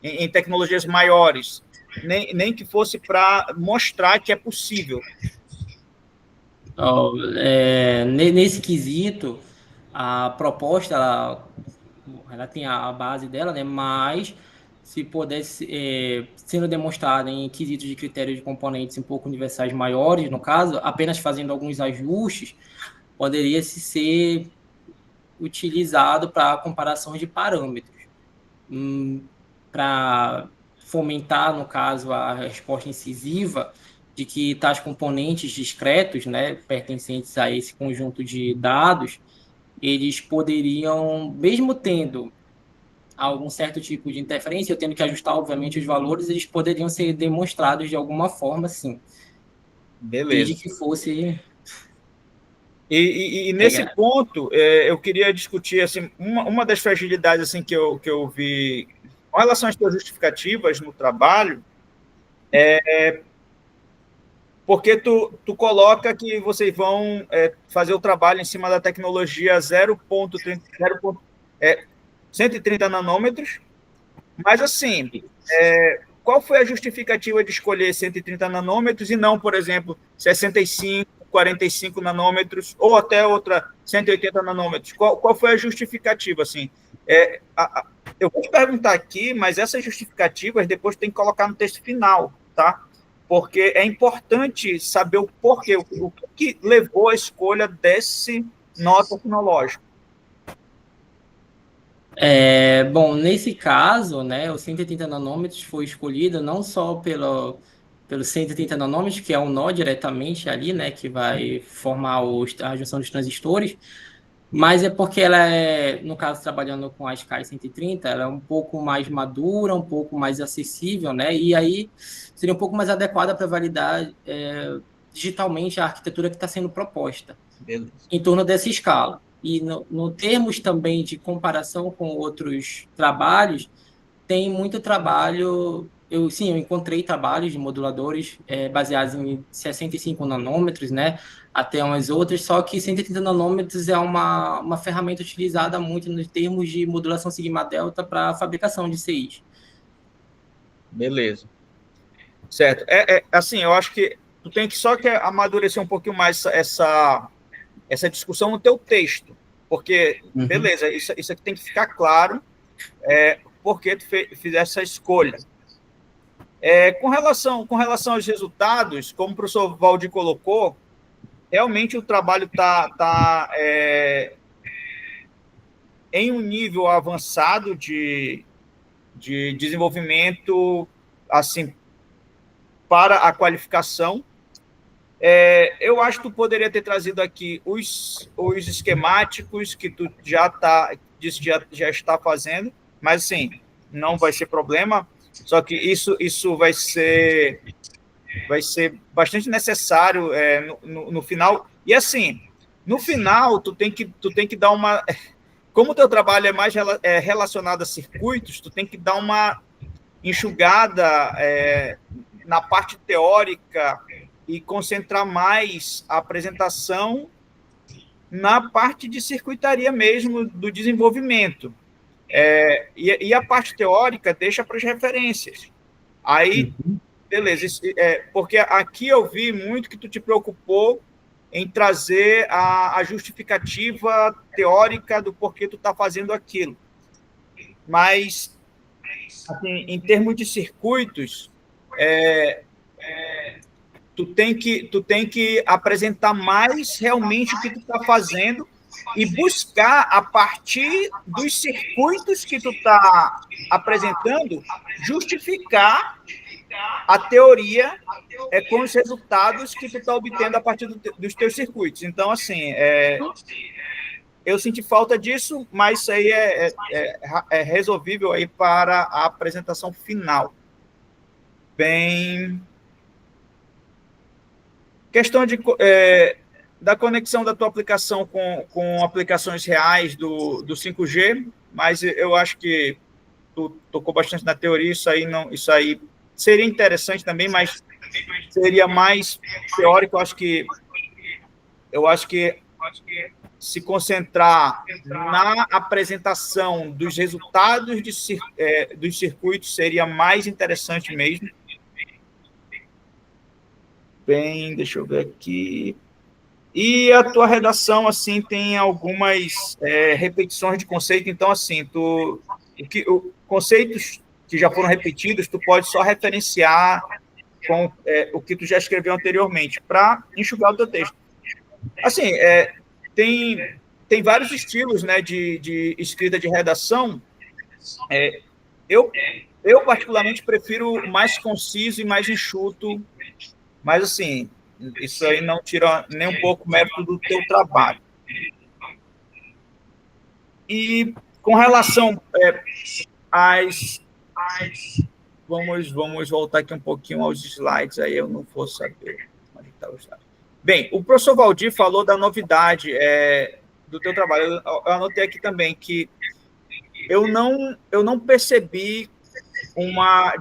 em tecnologias maiores, nem que fosse para mostrar que é possível. Nesse quesito, a proposta ela tem a base dela, né? Mas se pudesse sendo demonstrada em quesitos de critérios de componentes um pouco universais maiores, no caso, apenas fazendo alguns ajustes, poderia se ser utilizado para comparações de parâmetros, para fomentar, no caso, a resposta incisiva de que tais componentes discretos, né, pertencentes a esse conjunto de dados, eles poderiam, mesmo tendo algum certo tipo de interferência, eu tendo que ajustar, obviamente, os valores, eles poderiam ser demonstrados de alguma forma, sim. Beleza. Desde que fosse... E nesse ponto, eu queria discutir assim, uma das fragilidades assim, que eu vi com relação às suas justificativas no trabalho, porque tu coloca que vocês vão fazer o trabalho em cima da tecnologia 130 nanômetros, mas assim, qual foi a justificativa de escolher 130 nanômetros e não, por exemplo, 65, 45 nanômetros ou até outra 180 nanômetros? Qual foi a justificativa? Assim, eu vou te perguntar aqui, mas essas justificativas depois tem que colocar no texto final, tá? Porque é importante saber o porquê, o que levou à escolha desse nó tecnológico. Bom, nesse caso, né, o 180 nanômetros foi escolhido não só pelo 130 nanômetros, que é um nó diretamente ali, né, que vai formar a junção dos transistores, mas é porque ela no caso, trabalhando com a SKY 130, ela é um pouco mais madura, um pouco mais acessível, né, e aí seria um pouco mais adequada para validar digitalmente a arquitetura que está sendo proposta. Beleza. Em torno dessa escala. E no termos também de comparação com outros trabalhos, tem muito trabalho eu encontrei trabalhos de moduladores baseados em 65 nanômetros, né, até umas outras, só que 130 nanômetros é uma ferramenta utilizada muito nos termos de modulação sigma-delta para fabricação de CIs. Beleza. Certo. Assim, eu acho que tu tem que só que amadurecer um pouquinho mais essa discussão no teu texto, porque, beleza, isso aqui tem que ficar claro, porque tu fizesse essa escolha. Com relação aos resultados, como o professor Valdir colocou, realmente o trabalho está em um nível avançado de desenvolvimento, assim, para a qualificação. Eu acho que tu poderia ter trazido aqui os esquemáticos que tu já está fazendo, mas, assim, não vai ser problema, só que isso vai ser bastante necessário no final. E, assim, no final, tu tem que dar uma... Como o teu trabalho é mais relacionado a circuitos, tu tem que dar uma enxugada na parte teórica e concentrar mais a apresentação na parte de circuitaria mesmo do desenvolvimento. E a parte teórica deixa para as referências. Aí, beleza, porque aqui eu vi muito que tu te preocupou em trazer a justificativa teórica do porquê tu está fazendo aquilo. Mas, assim, em termos de circuitos, tu tem que apresentar mais realmente o que tu está fazendo e buscar, a partir dos circuitos que tu está apresentando, justificar a teoria com os resultados que tu está obtendo a partir dos teus circuitos. Então, assim, eu senti falta disso, mas isso aí é resolvível aí para a apresentação final. Bem, questão da conexão da tua aplicação com aplicações reais do 5G, mas eu acho que tu tocou bastante na teoria, isso aí seria interessante também, mas seria mais teórico. Eu acho que se concentrar na apresentação dos resultados dos circuitos seria mais interessante mesmo. Bem, deixa eu ver aqui. E a tua redação, assim, tem algumas repetições de conceito. Então, assim, conceitos que já foram repetidos, tu pode só referenciar com o que tu já escreveu anteriormente, para enxugar o teu texto. Assim, tem vários estilos, né, de escrita de redação. Eu particularmente, prefiro mais conciso e mais enxuto, mas, assim, isso aí não tira nem um pouco o mérito do teu trabalho. E com relação Vamos voltar aqui um pouquinho aos slides, aí eu não vou saber onde está o slide. Bem, o professor Valdir falou da novidade do teu trabalho. Eu anotei aqui também que eu não percebi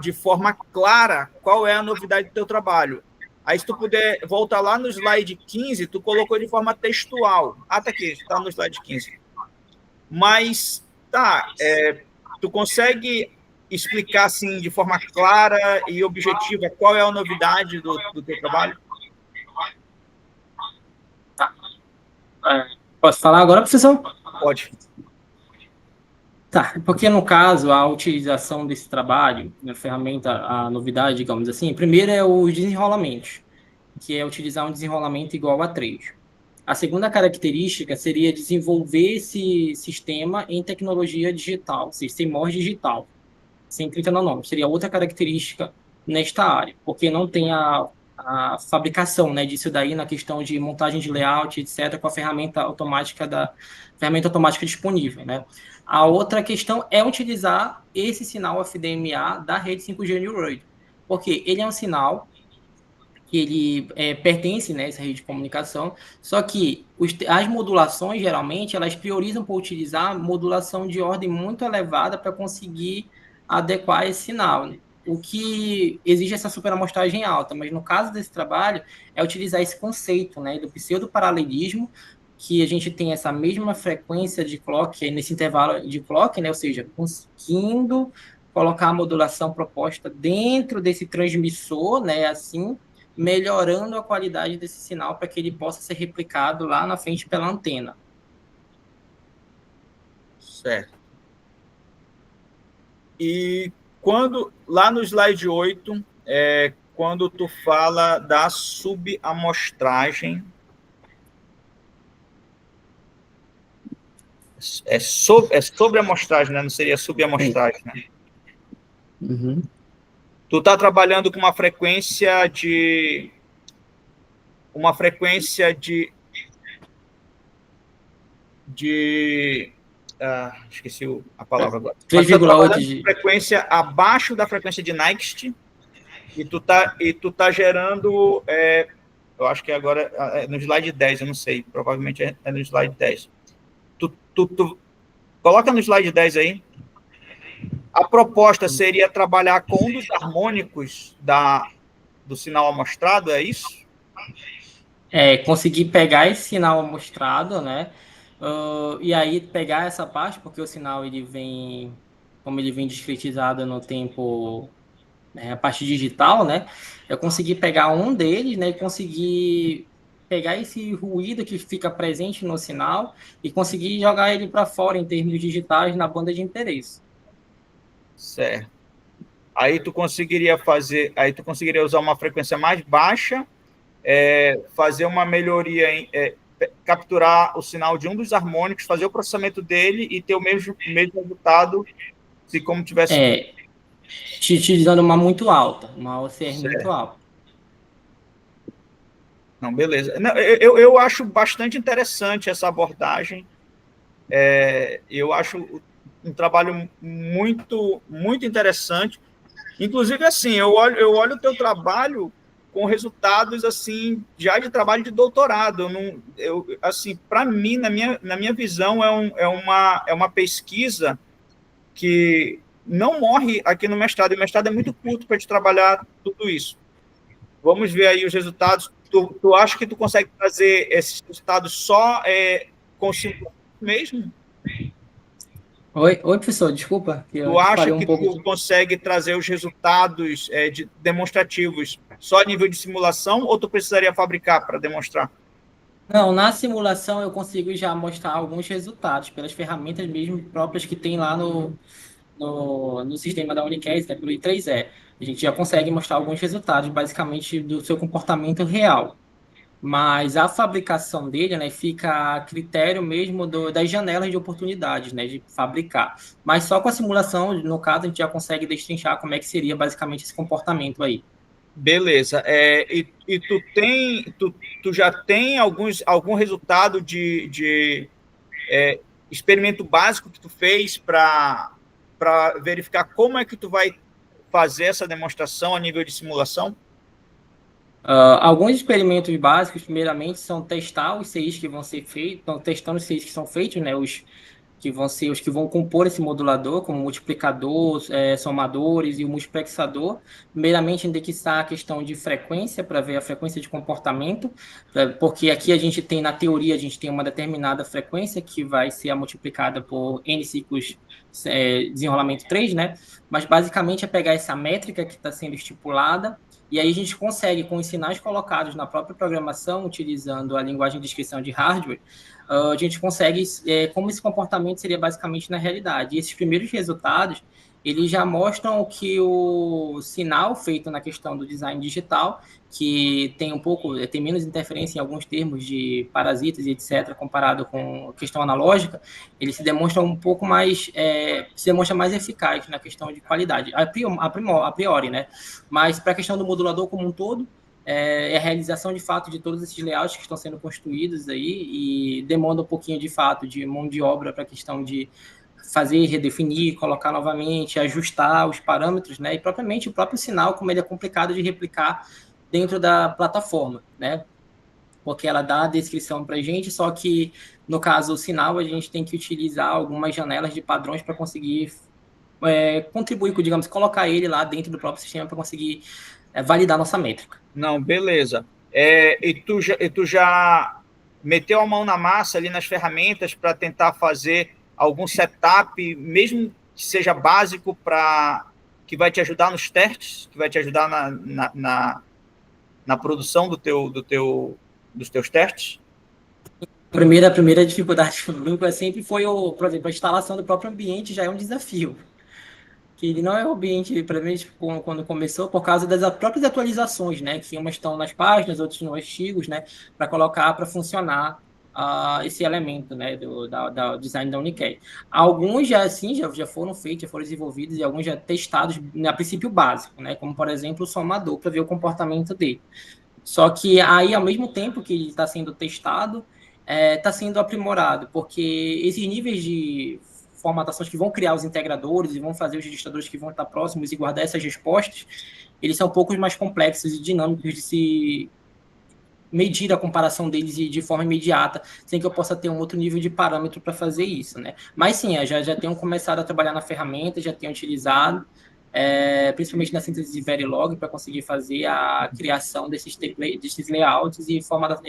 de forma clara qual é a novidade do teu trabalho. Aí, se tu puder voltar lá no slide 15, tu colocou de forma textual. Tá aqui, está no slide 15. Mas, tu consegue explicar, assim, de forma clara e objetiva qual é a novidade do teu trabalho? Posso falar agora, professor? Pode. Tá, porque no caso, a utilização desse trabalho, a ferramenta, a novidade, digamos assim, primeiro é o desenrolamento, que é utilizar um desenrolamento igual a 3. A segunda característica seria desenvolver esse sistema em tecnologia digital, CMOS digital, 130 nanômetros. Seria outra característica nesta área, porque não tem a fabricação, né, disso daí na questão de montagem de layout, etc., com a ferramenta automática disponível, né? A outra questão é utilizar esse sinal FDMA da rede 5G New World, porque ele é um sinal que ele pertence, né, a essa rede de comunicação, só que as modulações, geralmente, elas priorizam por utilizar modulação de ordem muito elevada para conseguir adequar esse sinal, né? o que exige essa superamostragem alta, mas no caso desse trabalho é utilizar esse conceito, né, do pseudoparalelismo, que a gente tem essa mesma frequência de clock, nesse intervalo de clock, né, ou seja, conseguindo colocar a modulação proposta dentro desse transmissor, né, assim, melhorando a qualidade desse sinal para que ele possa ser replicado lá na frente pela antena. Certo. E quando, lá no slide 8, quando tu fala da subamostragem, sobre amostragem, né? Não seria subamostragem, né? Uhum. Tu está trabalhando com uma frequência de esqueci a palavra agora. 3,8 de Frequência abaixo da frequência de Nyquist e tu tá gerando, eu acho que agora é no slide 10, eu não sei, provavelmente é no slide 10. Tu coloca no slide 10 aí. A proposta seria trabalhar com um dos harmônicos do sinal amostrado, é isso? Conseguir pegar esse sinal amostrado, né? E aí pegar essa parte, porque o sinal ele vem, como ele vem discretizado no tempo, né, a parte digital, né? Eu consegui pegar um deles, né? E conseguir pegar esse ruído que fica presente no sinal e conseguir jogar ele para fora em termos digitais na banda de interesse. Certo. Aí tu conseguiria usar uma frequência mais baixa, fazer uma melhoria capturar o sinal de um dos harmônicos, fazer o processamento dele e ter o mesmo resultado se como tivesse... Utilizando uma muito alta, uma OCR muito alta. Não, beleza. Não, eu acho bastante interessante essa abordagem. Eu acho um trabalho muito, muito interessante. Inclusive, assim, eu olho o teu trabalho com resultados assim já de trabalho de doutorado. Assim, para mim, na minha visão, é uma pesquisa que não morre aqui no mestrado. O mestrado é muito curto para te trabalhar tudo isso. Vamos ver aí os resultados. Tu acha que tu consegue trazer esses resultados só com simulação mesmo? Oi, professor, desculpa. Tu acha que tu consegue trazer os resultados demonstrativos só a nível de simulação ou tu precisaria fabricar para demonstrar? Não, na simulação eu consigo já mostrar alguns resultados pelas ferramentas mesmo próprias que tem lá no sistema da Unicast, né, pelo I3E. A gente já consegue mostrar alguns resultados, basicamente, do seu comportamento real. Mas a fabricação dele, né, fica a critério mesmo das janelas de oportunidades, né, de fabricar. Mas só com a simulação, no caso, a gente já consegue destrinchar como é que seria basicamente esse comportamento aí. Beleza. E tu já tem algum resultado de experimento básico que tu fez para verificar como é que tu vai fazer essa demonstração a nível de simulação? Alguns experimentos básicos, primeiramente, são testar os CIs que vão ser feitos, estão testando os CIs que são feitos, né, os que vão ser os que vão compor esse modulador, como multiplicador, somadores e o multiplexador. Primeiramente, indexar a questão de frequência, para ver a frequência de comportamento, porque aqui a gente tem, na teoria, a gente tem uma determinada frequência que vai ser multiplicada por N ciclos desenrolamento 3, né? Mas, basicamente, é pegar essa métrica que está sendo estipulada, e aí a gente consegue, com os sinais colocados na própria programação, utilizando a linguagem de descrição de hardware, a gente consegue como esse comportamento seria basicamente na realidade. E esses primeiros resultados, eles já mostram que o sinal feito na questão do design digital, que tem menos interferência em alguns termos de parasitas e etc., comparado com a questão analógica, ele se demonstra um pouco mais, se demonstra mais eficaz na questão de qualidade, a priori, né? Mas para a questão do modulador como um todo, a realização de fato de todos esses layouts que estão sendo construídos aí e demanda um pouquinho de fato de mão de obra para a questão de fazer, redefinir, colocar novamente, ajustar os parâmetros, né? E propriamente o próprio sinal, como ele é complicado de replicar dentro da plataforma, né? Porque ela dá a descrição para a gente, só que no caso o sinal a gente tem que utilizar algumas janelas de padrões para conseguir contribuir com, digamos, colocar ele lá dentro do próprio sistema para conseguir validar nossa métrica. Não, beleza. E tu já meteu a mão na massa ali nas ferramentas para tentar fazer algum setup, mesmo que seja básico, que vai te ajudar nos testes, que vai te ajudar na produção dos teus testes? A primeira dificuldade do grupo sempre foi, por exemplo, a instalação do próprio ambiente já é um desafio. Que ele não é o ambiente, para mim, quando começou, por causa das próprias atualizações, né? Que umas estão nas páginas, outras nos artigos, né? Para colocar para funcionar esse elemento, né? Da design da Unicad. Alguns já foram feitos, já foram desenvolvidos e alguns já testados a princípio básico, né? Como, por exemplo, o somador, para ver o comportamento dele. Só que aí, ao mesmo tempo que ele está sendo testado, está sendo aprimorado, porque esses níveis de formatações que vão criar os integradores e vão fazer os registradores que vão estar próximos e guardar essas respostas, eles são um pouco mais complexos e dinâmicos de se medir a comparação deles de forma imediata, sem que eu possa ter um outro nível de parâmetro para fazer isso, né? Mas sim, eu já tenho começado a trabalhar na ferramenta, já tenho utilizado, principalmente na síntese de Verilog, para conseguir fazer a criação desses layouts e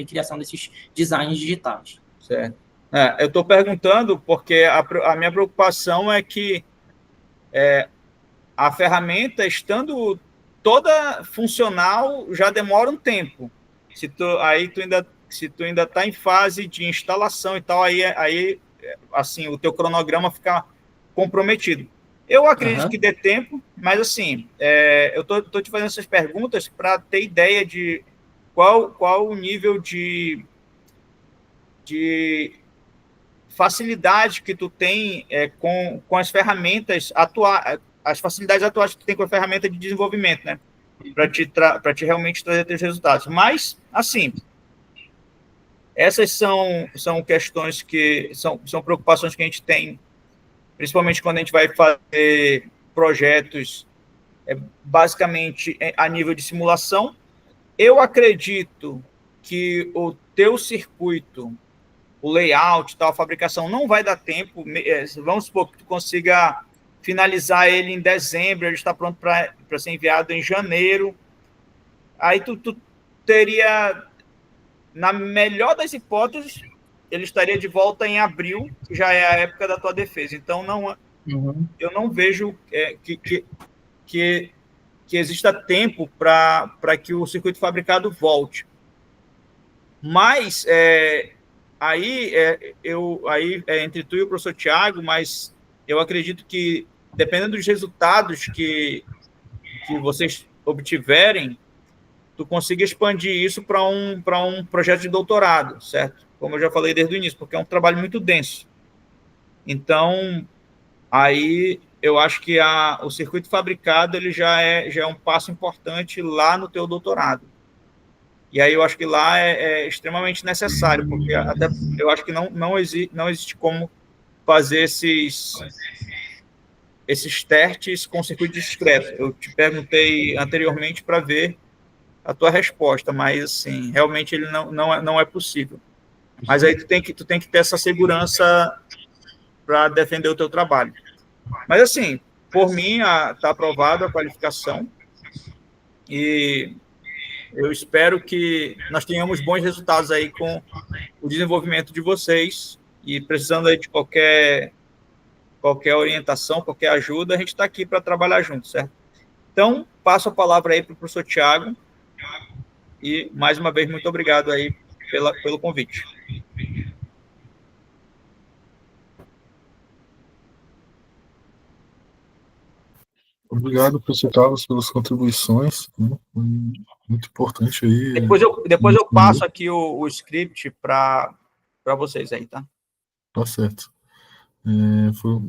criação desses designs digitais. Certo. Eu estou perguntando porque a minha preocupação é que a ferramenta, estando toda funcional, já demora um tempo. Se tu ainda está em fase de instalação e tal, aí assim, o teu cronograma fica comprometido. Eu acredito que dê tempo, mas assim, eu tô te fazendo essas perguntas para ter ideia de qual o nível de facilidade que tu tem com as ferramentas atuais, as facilidades atuais que tu tem com a ferramenta de desenvolvimento, né? Para te realmente trazer teus resultados. Mas, assim, essas são questões que são preocupações que a gente tem, principalmente quando a gente vai fazer projetos basicamente a nível de simulação. Eu acredito que o teu circuito, o layout, tal, a fabricação não vai dar tempo. Vamos supor que tu consiga finalizar ele em dezembro, ele está pronto para ser enviado em janeiro. Aí tu teria, na melhor das hipóteses, ele estaria de volta em abril, que já é a época da tua defesa. Então, eu não vejo que exista tempo para que o circuito fabricado volte. Mas, aí entre tu e o professor Tiago, mas eu acredito que, dependendo dos resultados que vocês obtiverem, tu consiga expandir isso para um projeto de doutorado, certo? Como eu já falei desde o início, porque é um trabalho muito denso. Então, aí eu acho que o circuito fabricado ele já é um passo importante lá no teu doutorado. E aí eu acho que lá é extremamente necessário, porque até eu acho que não existe como fazer esses testes com circuito discreto. Eu te perguntei anteriormente para ver a tua resposta, mas assim, realmente ele não é possível. Mas aí tu tem que ter essa segurança para defender o teu trabalho. Mas assim, por mim, está aprovada a qualificação e eu espero que nós tenhamos bons resultados aí com o desenvolvimento de vocês e precisando aí de qualquer orientação, qualquer ajuda, a gente está aqui para trabalhar junto, certo? Então, passo a palavra aí para o professor Tiago e, mais uma vez, muito obrigado aí pelo convite. Obrigado, professor Carlos, pelas contribuições, né? Muito importante aí. Depois eu passo aqui o script para vocês aí, tá? Tá certo.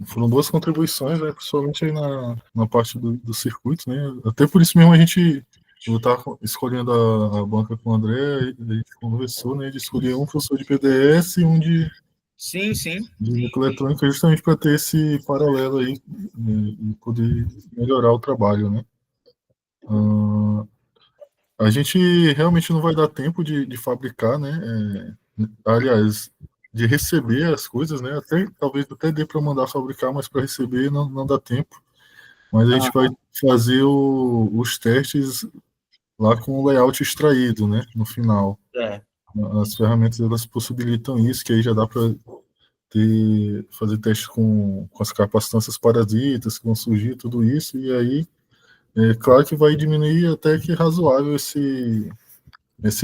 Foram boas contribuições, né, principalmente aí na parte do circuito, né? Até por isso mesmo eu estava escolhendo a banca com o André, a gente conversou, né, de escolher um professor de PDS e um de microeletrônica, justamente para ter esse paralelo aí, né, e poder melhorar o trabalho, né? A gente realmente não vai dar tempo de fabricar, né? Aliás, de receber as coisas, né? Talvez até dê para mandar fabricar, mas para receber não dá tempo. mas a gente vai fazer os testes lá com o layout extraído, né, no final. É. As ferramentas, elas possibilitam isso, que aí já dá para fazer teste com as capacitâncias parasitas que vão surgir, tudo isso, e aí, claro que vai diminuir até que razoável esse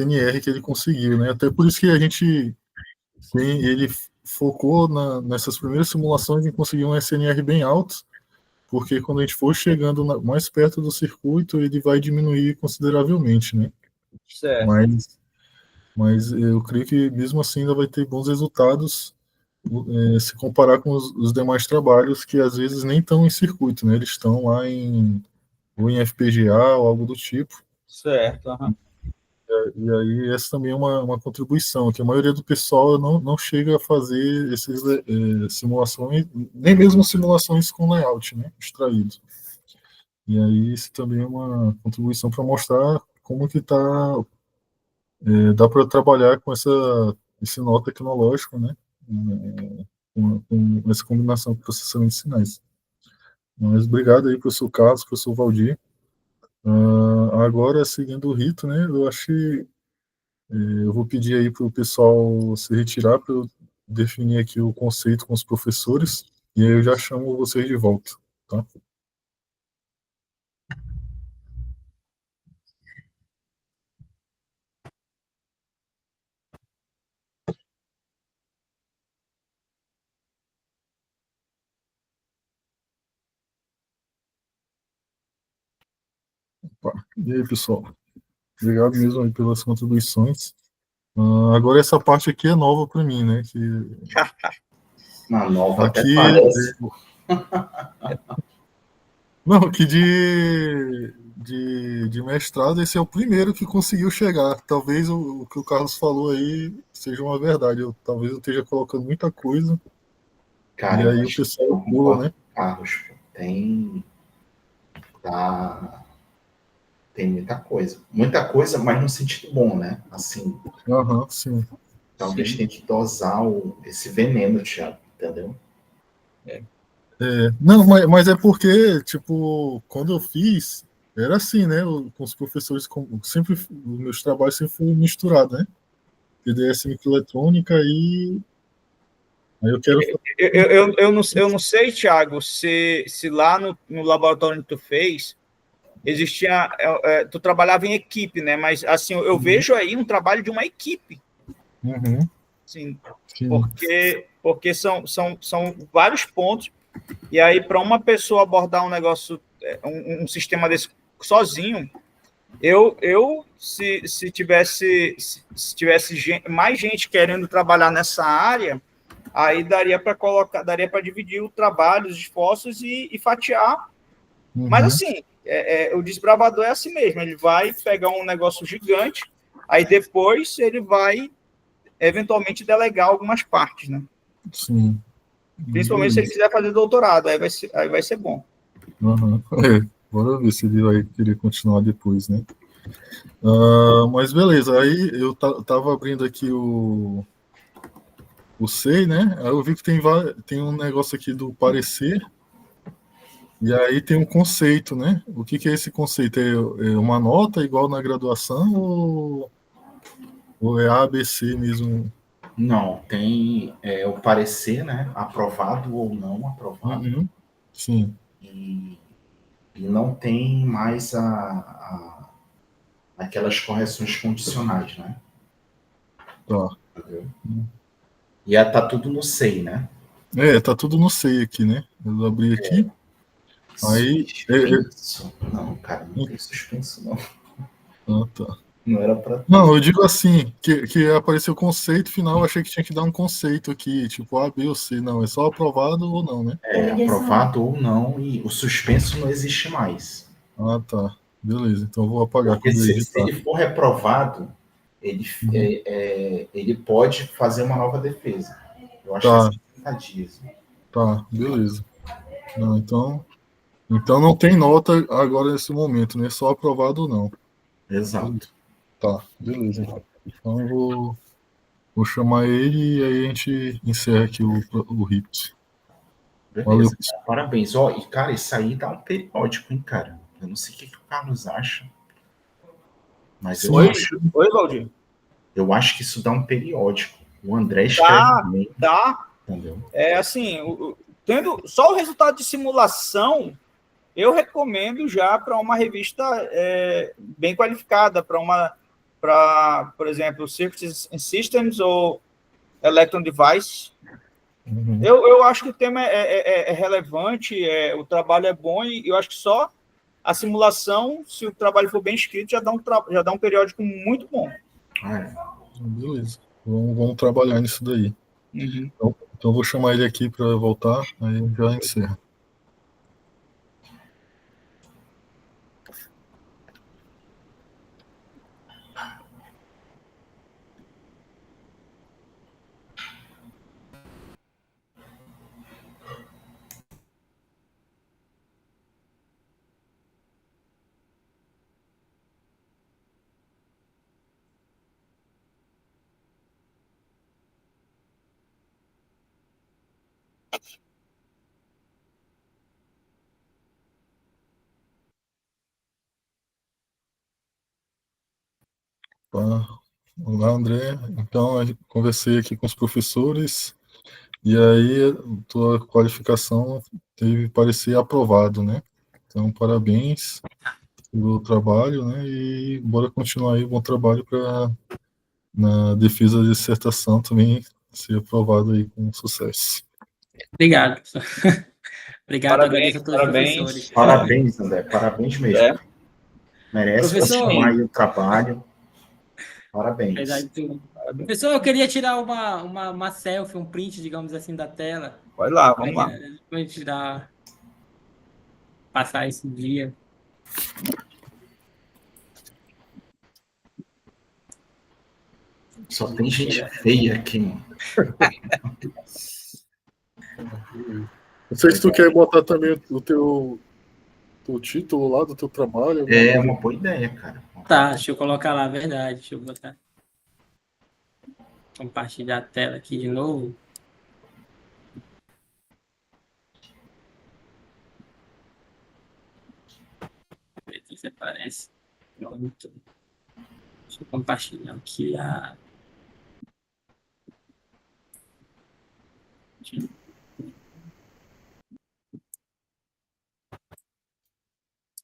NR que ele conseguiu, né? Até por isso que ele focou nessas primeiras simulações em conseguir um SNR bem alto, porque quando a gente for chegando mais perto do circuito, ele vai diminuir consideravelmente, né? Certo. Mas eu creio que mesmo assim ainda vai ter bons resultados se comparar com os demais trabalhos que às vezes nem estão em circuito, né? Eles estão lá ou em FPGA ou algo do tipo. Certo. E aí essa também é uma contribuição, que a maioria do pessoal não chega a fazer essas simulações, nem mesmo simulações com layout, né? Extraído. E aí isso também é uma contribuição para mostrar como que dá para trabalhar com esse nó tecnológico, né? Com essa combinação com processamento de sinais. Mas obrigado aí, professor Carlos, professor Valdir. Agora, seguindo o rito, né? Eu acho que eu vou pedir aí para o pessoal se retirar para eu definir aqui o conceito com os professores e aí eu já chamo vocês de volta, tá? E aí, pessoal? Obrigado mesmo aí pelas contribuições. Agora essa parte aqui é nova para mim, né? Que Uma nova até aqui parece. não, que de mestrado esse é o primeiro que conseguiu chegar. Talvez o que o Carlos falou aí seja uma verdade. Talvez eu esteja colocando muita coisa Cara, e eu aí o acho que pessoal eu pula, concordo né? com o Carlos. Pô. Tá, tem muita coisa. Muita coisa, mas no sentido bom, né? Assim, Aham, sim. talvez Sim. tenha que dosar esse veneno, Thiago, entendeu? Não, mas é porque, tipo, quando eu fiz, era assim, né? Com os professores, sempre, os meus trabalhos sempre foram misturados, né? PDS microeletrônica e aí eu quero fazer. Eu não sei, Thiago, se lá no laboratório onde tu fez, existia. Tu trabalhava em equipe, né? Mas assim, eu vejo aí um trabalho de uma equipe. Uhum, Assim, sim. porque são vários pontos. E aí, para uma pessoa abordar um negócio, um sistema desse sozinho, se tivesse mais gente querendo trabalhar nessa área, aí daria para dividir o trabalho, os esforços e fatiar. Mas Uhum, assim, o desbravador é assim mesmo, ele vai pegar um negócio gigante, aí depois ele vai eventualmente delegar algumas partes, né? sim. Principalmente se ele Beleza. quiser fazer doutorado, aí vai ser bom. Uhum. Bora ver se ele vai querer continuar depois, né? Mas beleza, aí eu tava abrindo aqui o SEI, né? Aí eu vi que tem um negócio aqui do parecer, e aí tem um conceito, né? O que é esse conceito? É uma nota igual na graduação ou é ABC mesmo? Não, tem o parecer, né? Aprovado ou não aprovado. Uhum. Sim, E, e não tem mais aquelas correções condicionais, né? tá. Entendeu? E tá tudo no SEI, né? Tá tudo no SEI aqui, né? Eu abri aqui. Aí. Suspenso? Não, cara, não tem suspenso, não. Tá. Não era pra ter. Não, eu digo assim, que apareceu o conceito final, eu achei que tinha que dar um conceito aqui, tipo A, B ou C. Não, é só aprovado ou não, né? Aprovado ou não, e o suspenso não existe mais. Ah, tá. Beleza, então eu vou apagar Porque quando eu se editar. ele for reprovado, Uhum. ele pode fazer uma nova defesa. Eu acho que é Tá, 60 dias. tá, beleza. Não, então não tem nota agora nesse momento, né? Só aprovado ou não. Exato. Tá, beleza. Então eu vou chamar ele e aí a gente encerra aqui o rito. Beleza, cara, parabéns. Ó, e, cara, isso aí dá um periódico, hein, cara? Eu não sei o que o Carlos acha, mas Oi, Valdir. eu acho que isso dá um periódico. O André escreve bem, Tá. entendeu? Assim, tendo só o resultado de simulação, eu recomendo já para uma revista bem qualificada, por exemplo, Circuit Systems ou Electron Device. Uhum. Eu acho que o tema é relevante, o trabalho é bom, e eu acho que só a simulação, se o trabalho for bem escrito, já dá um periódico muito bom. Beleza. Vamos trabalhar nisso daí. Uhum. Então eu vou chamar ele aqui para voltar, aí já encerra. Tá. Olá, André. Então, eu conversei aqui com os professores e aí a tua qualificação teve parecer aprovado, né? Então, parabéns pelo trabalho, né? E bora continuar aí, bom trabalho para na defesa da dissertação também ser aprovado aí com sucesso. Obrigado, professor. Obrigado, agradeço a todos os Parabéns. professores. Parabéns, André. Parabéns mesmo. Merece Professor. continuar aí o trabalho. Parabéns. Apesar de tudo. Professor, eu queria tirar uma selfie, um print, digamos assim, da tela. Vai lá, vamos lá. Pra gente passar esse dia. Só tem gente feia aqui, mano. Não sei se tu quer botar também o teu título lá do teu trabalho. É uma boa ideia, cara. Tá, deixa eu colocar lá, verdade. Deixa eu botar. Compartilhar a tela aqui de novo. Ver se aparece. Pronto. Deixa eu compartilhar aqui a.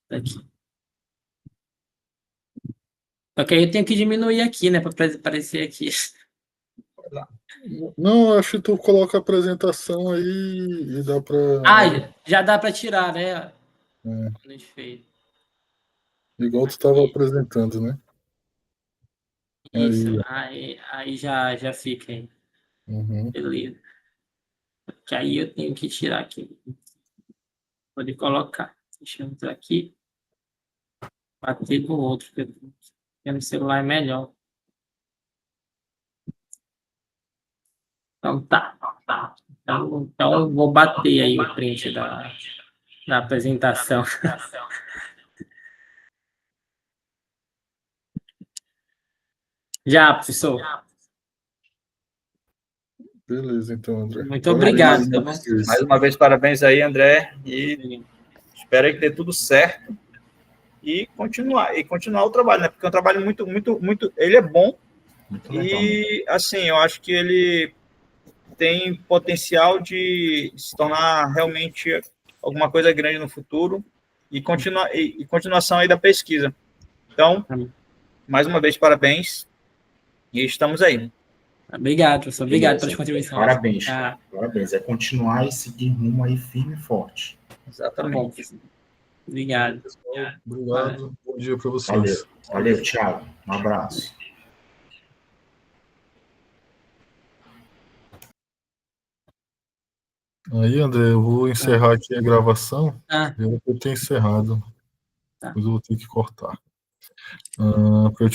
Aqui. Só que aí eu tenho que diminuir aqui, né? Para aparecer aqui. Não, acho que tu coloca a apresentação aí e dá para. Já dá para tirar, né? Igual tu estava apresentando, né? Isso, aí já fica aí. Uhum. Beleza. Que aí eu tenho que tirar aqui. Pode colocar. Deixa eu entrar aqui. Bater com o outro, porque no celular é melhor. Então tá. Então eu vou bater aí o print da apresentação. Já, professor. Beleza, então, André. Muito obrigado. Tá bom? Mais uma vez, parabéns aí, André. E espero que dê tudo certo. E continuar o trabalho, né? Porque é um trabalho muito. Ele é bom. Muito legal. E, assim, eu acho que ele tem potencial de se tornar realmente alguma coisa grande no futuro e continuação aí da pesquisa. Então, mais uma vez, parabéns e estamos aí. Obrigado, professor. Obrigado pelas contribuições. Parabéns. Parabéns. É continuar e seguir rumo aí firme e forte. Exatamente. Tá bom. Obrigado. Obrigado. Bom dia para vocês. Valeu, Thiago. Um abraço. Aí, André, eu vou encerrar aqui a gravação. Eu vou ter encerrado. Tá. Depois eu vou ter que cortar. Para eu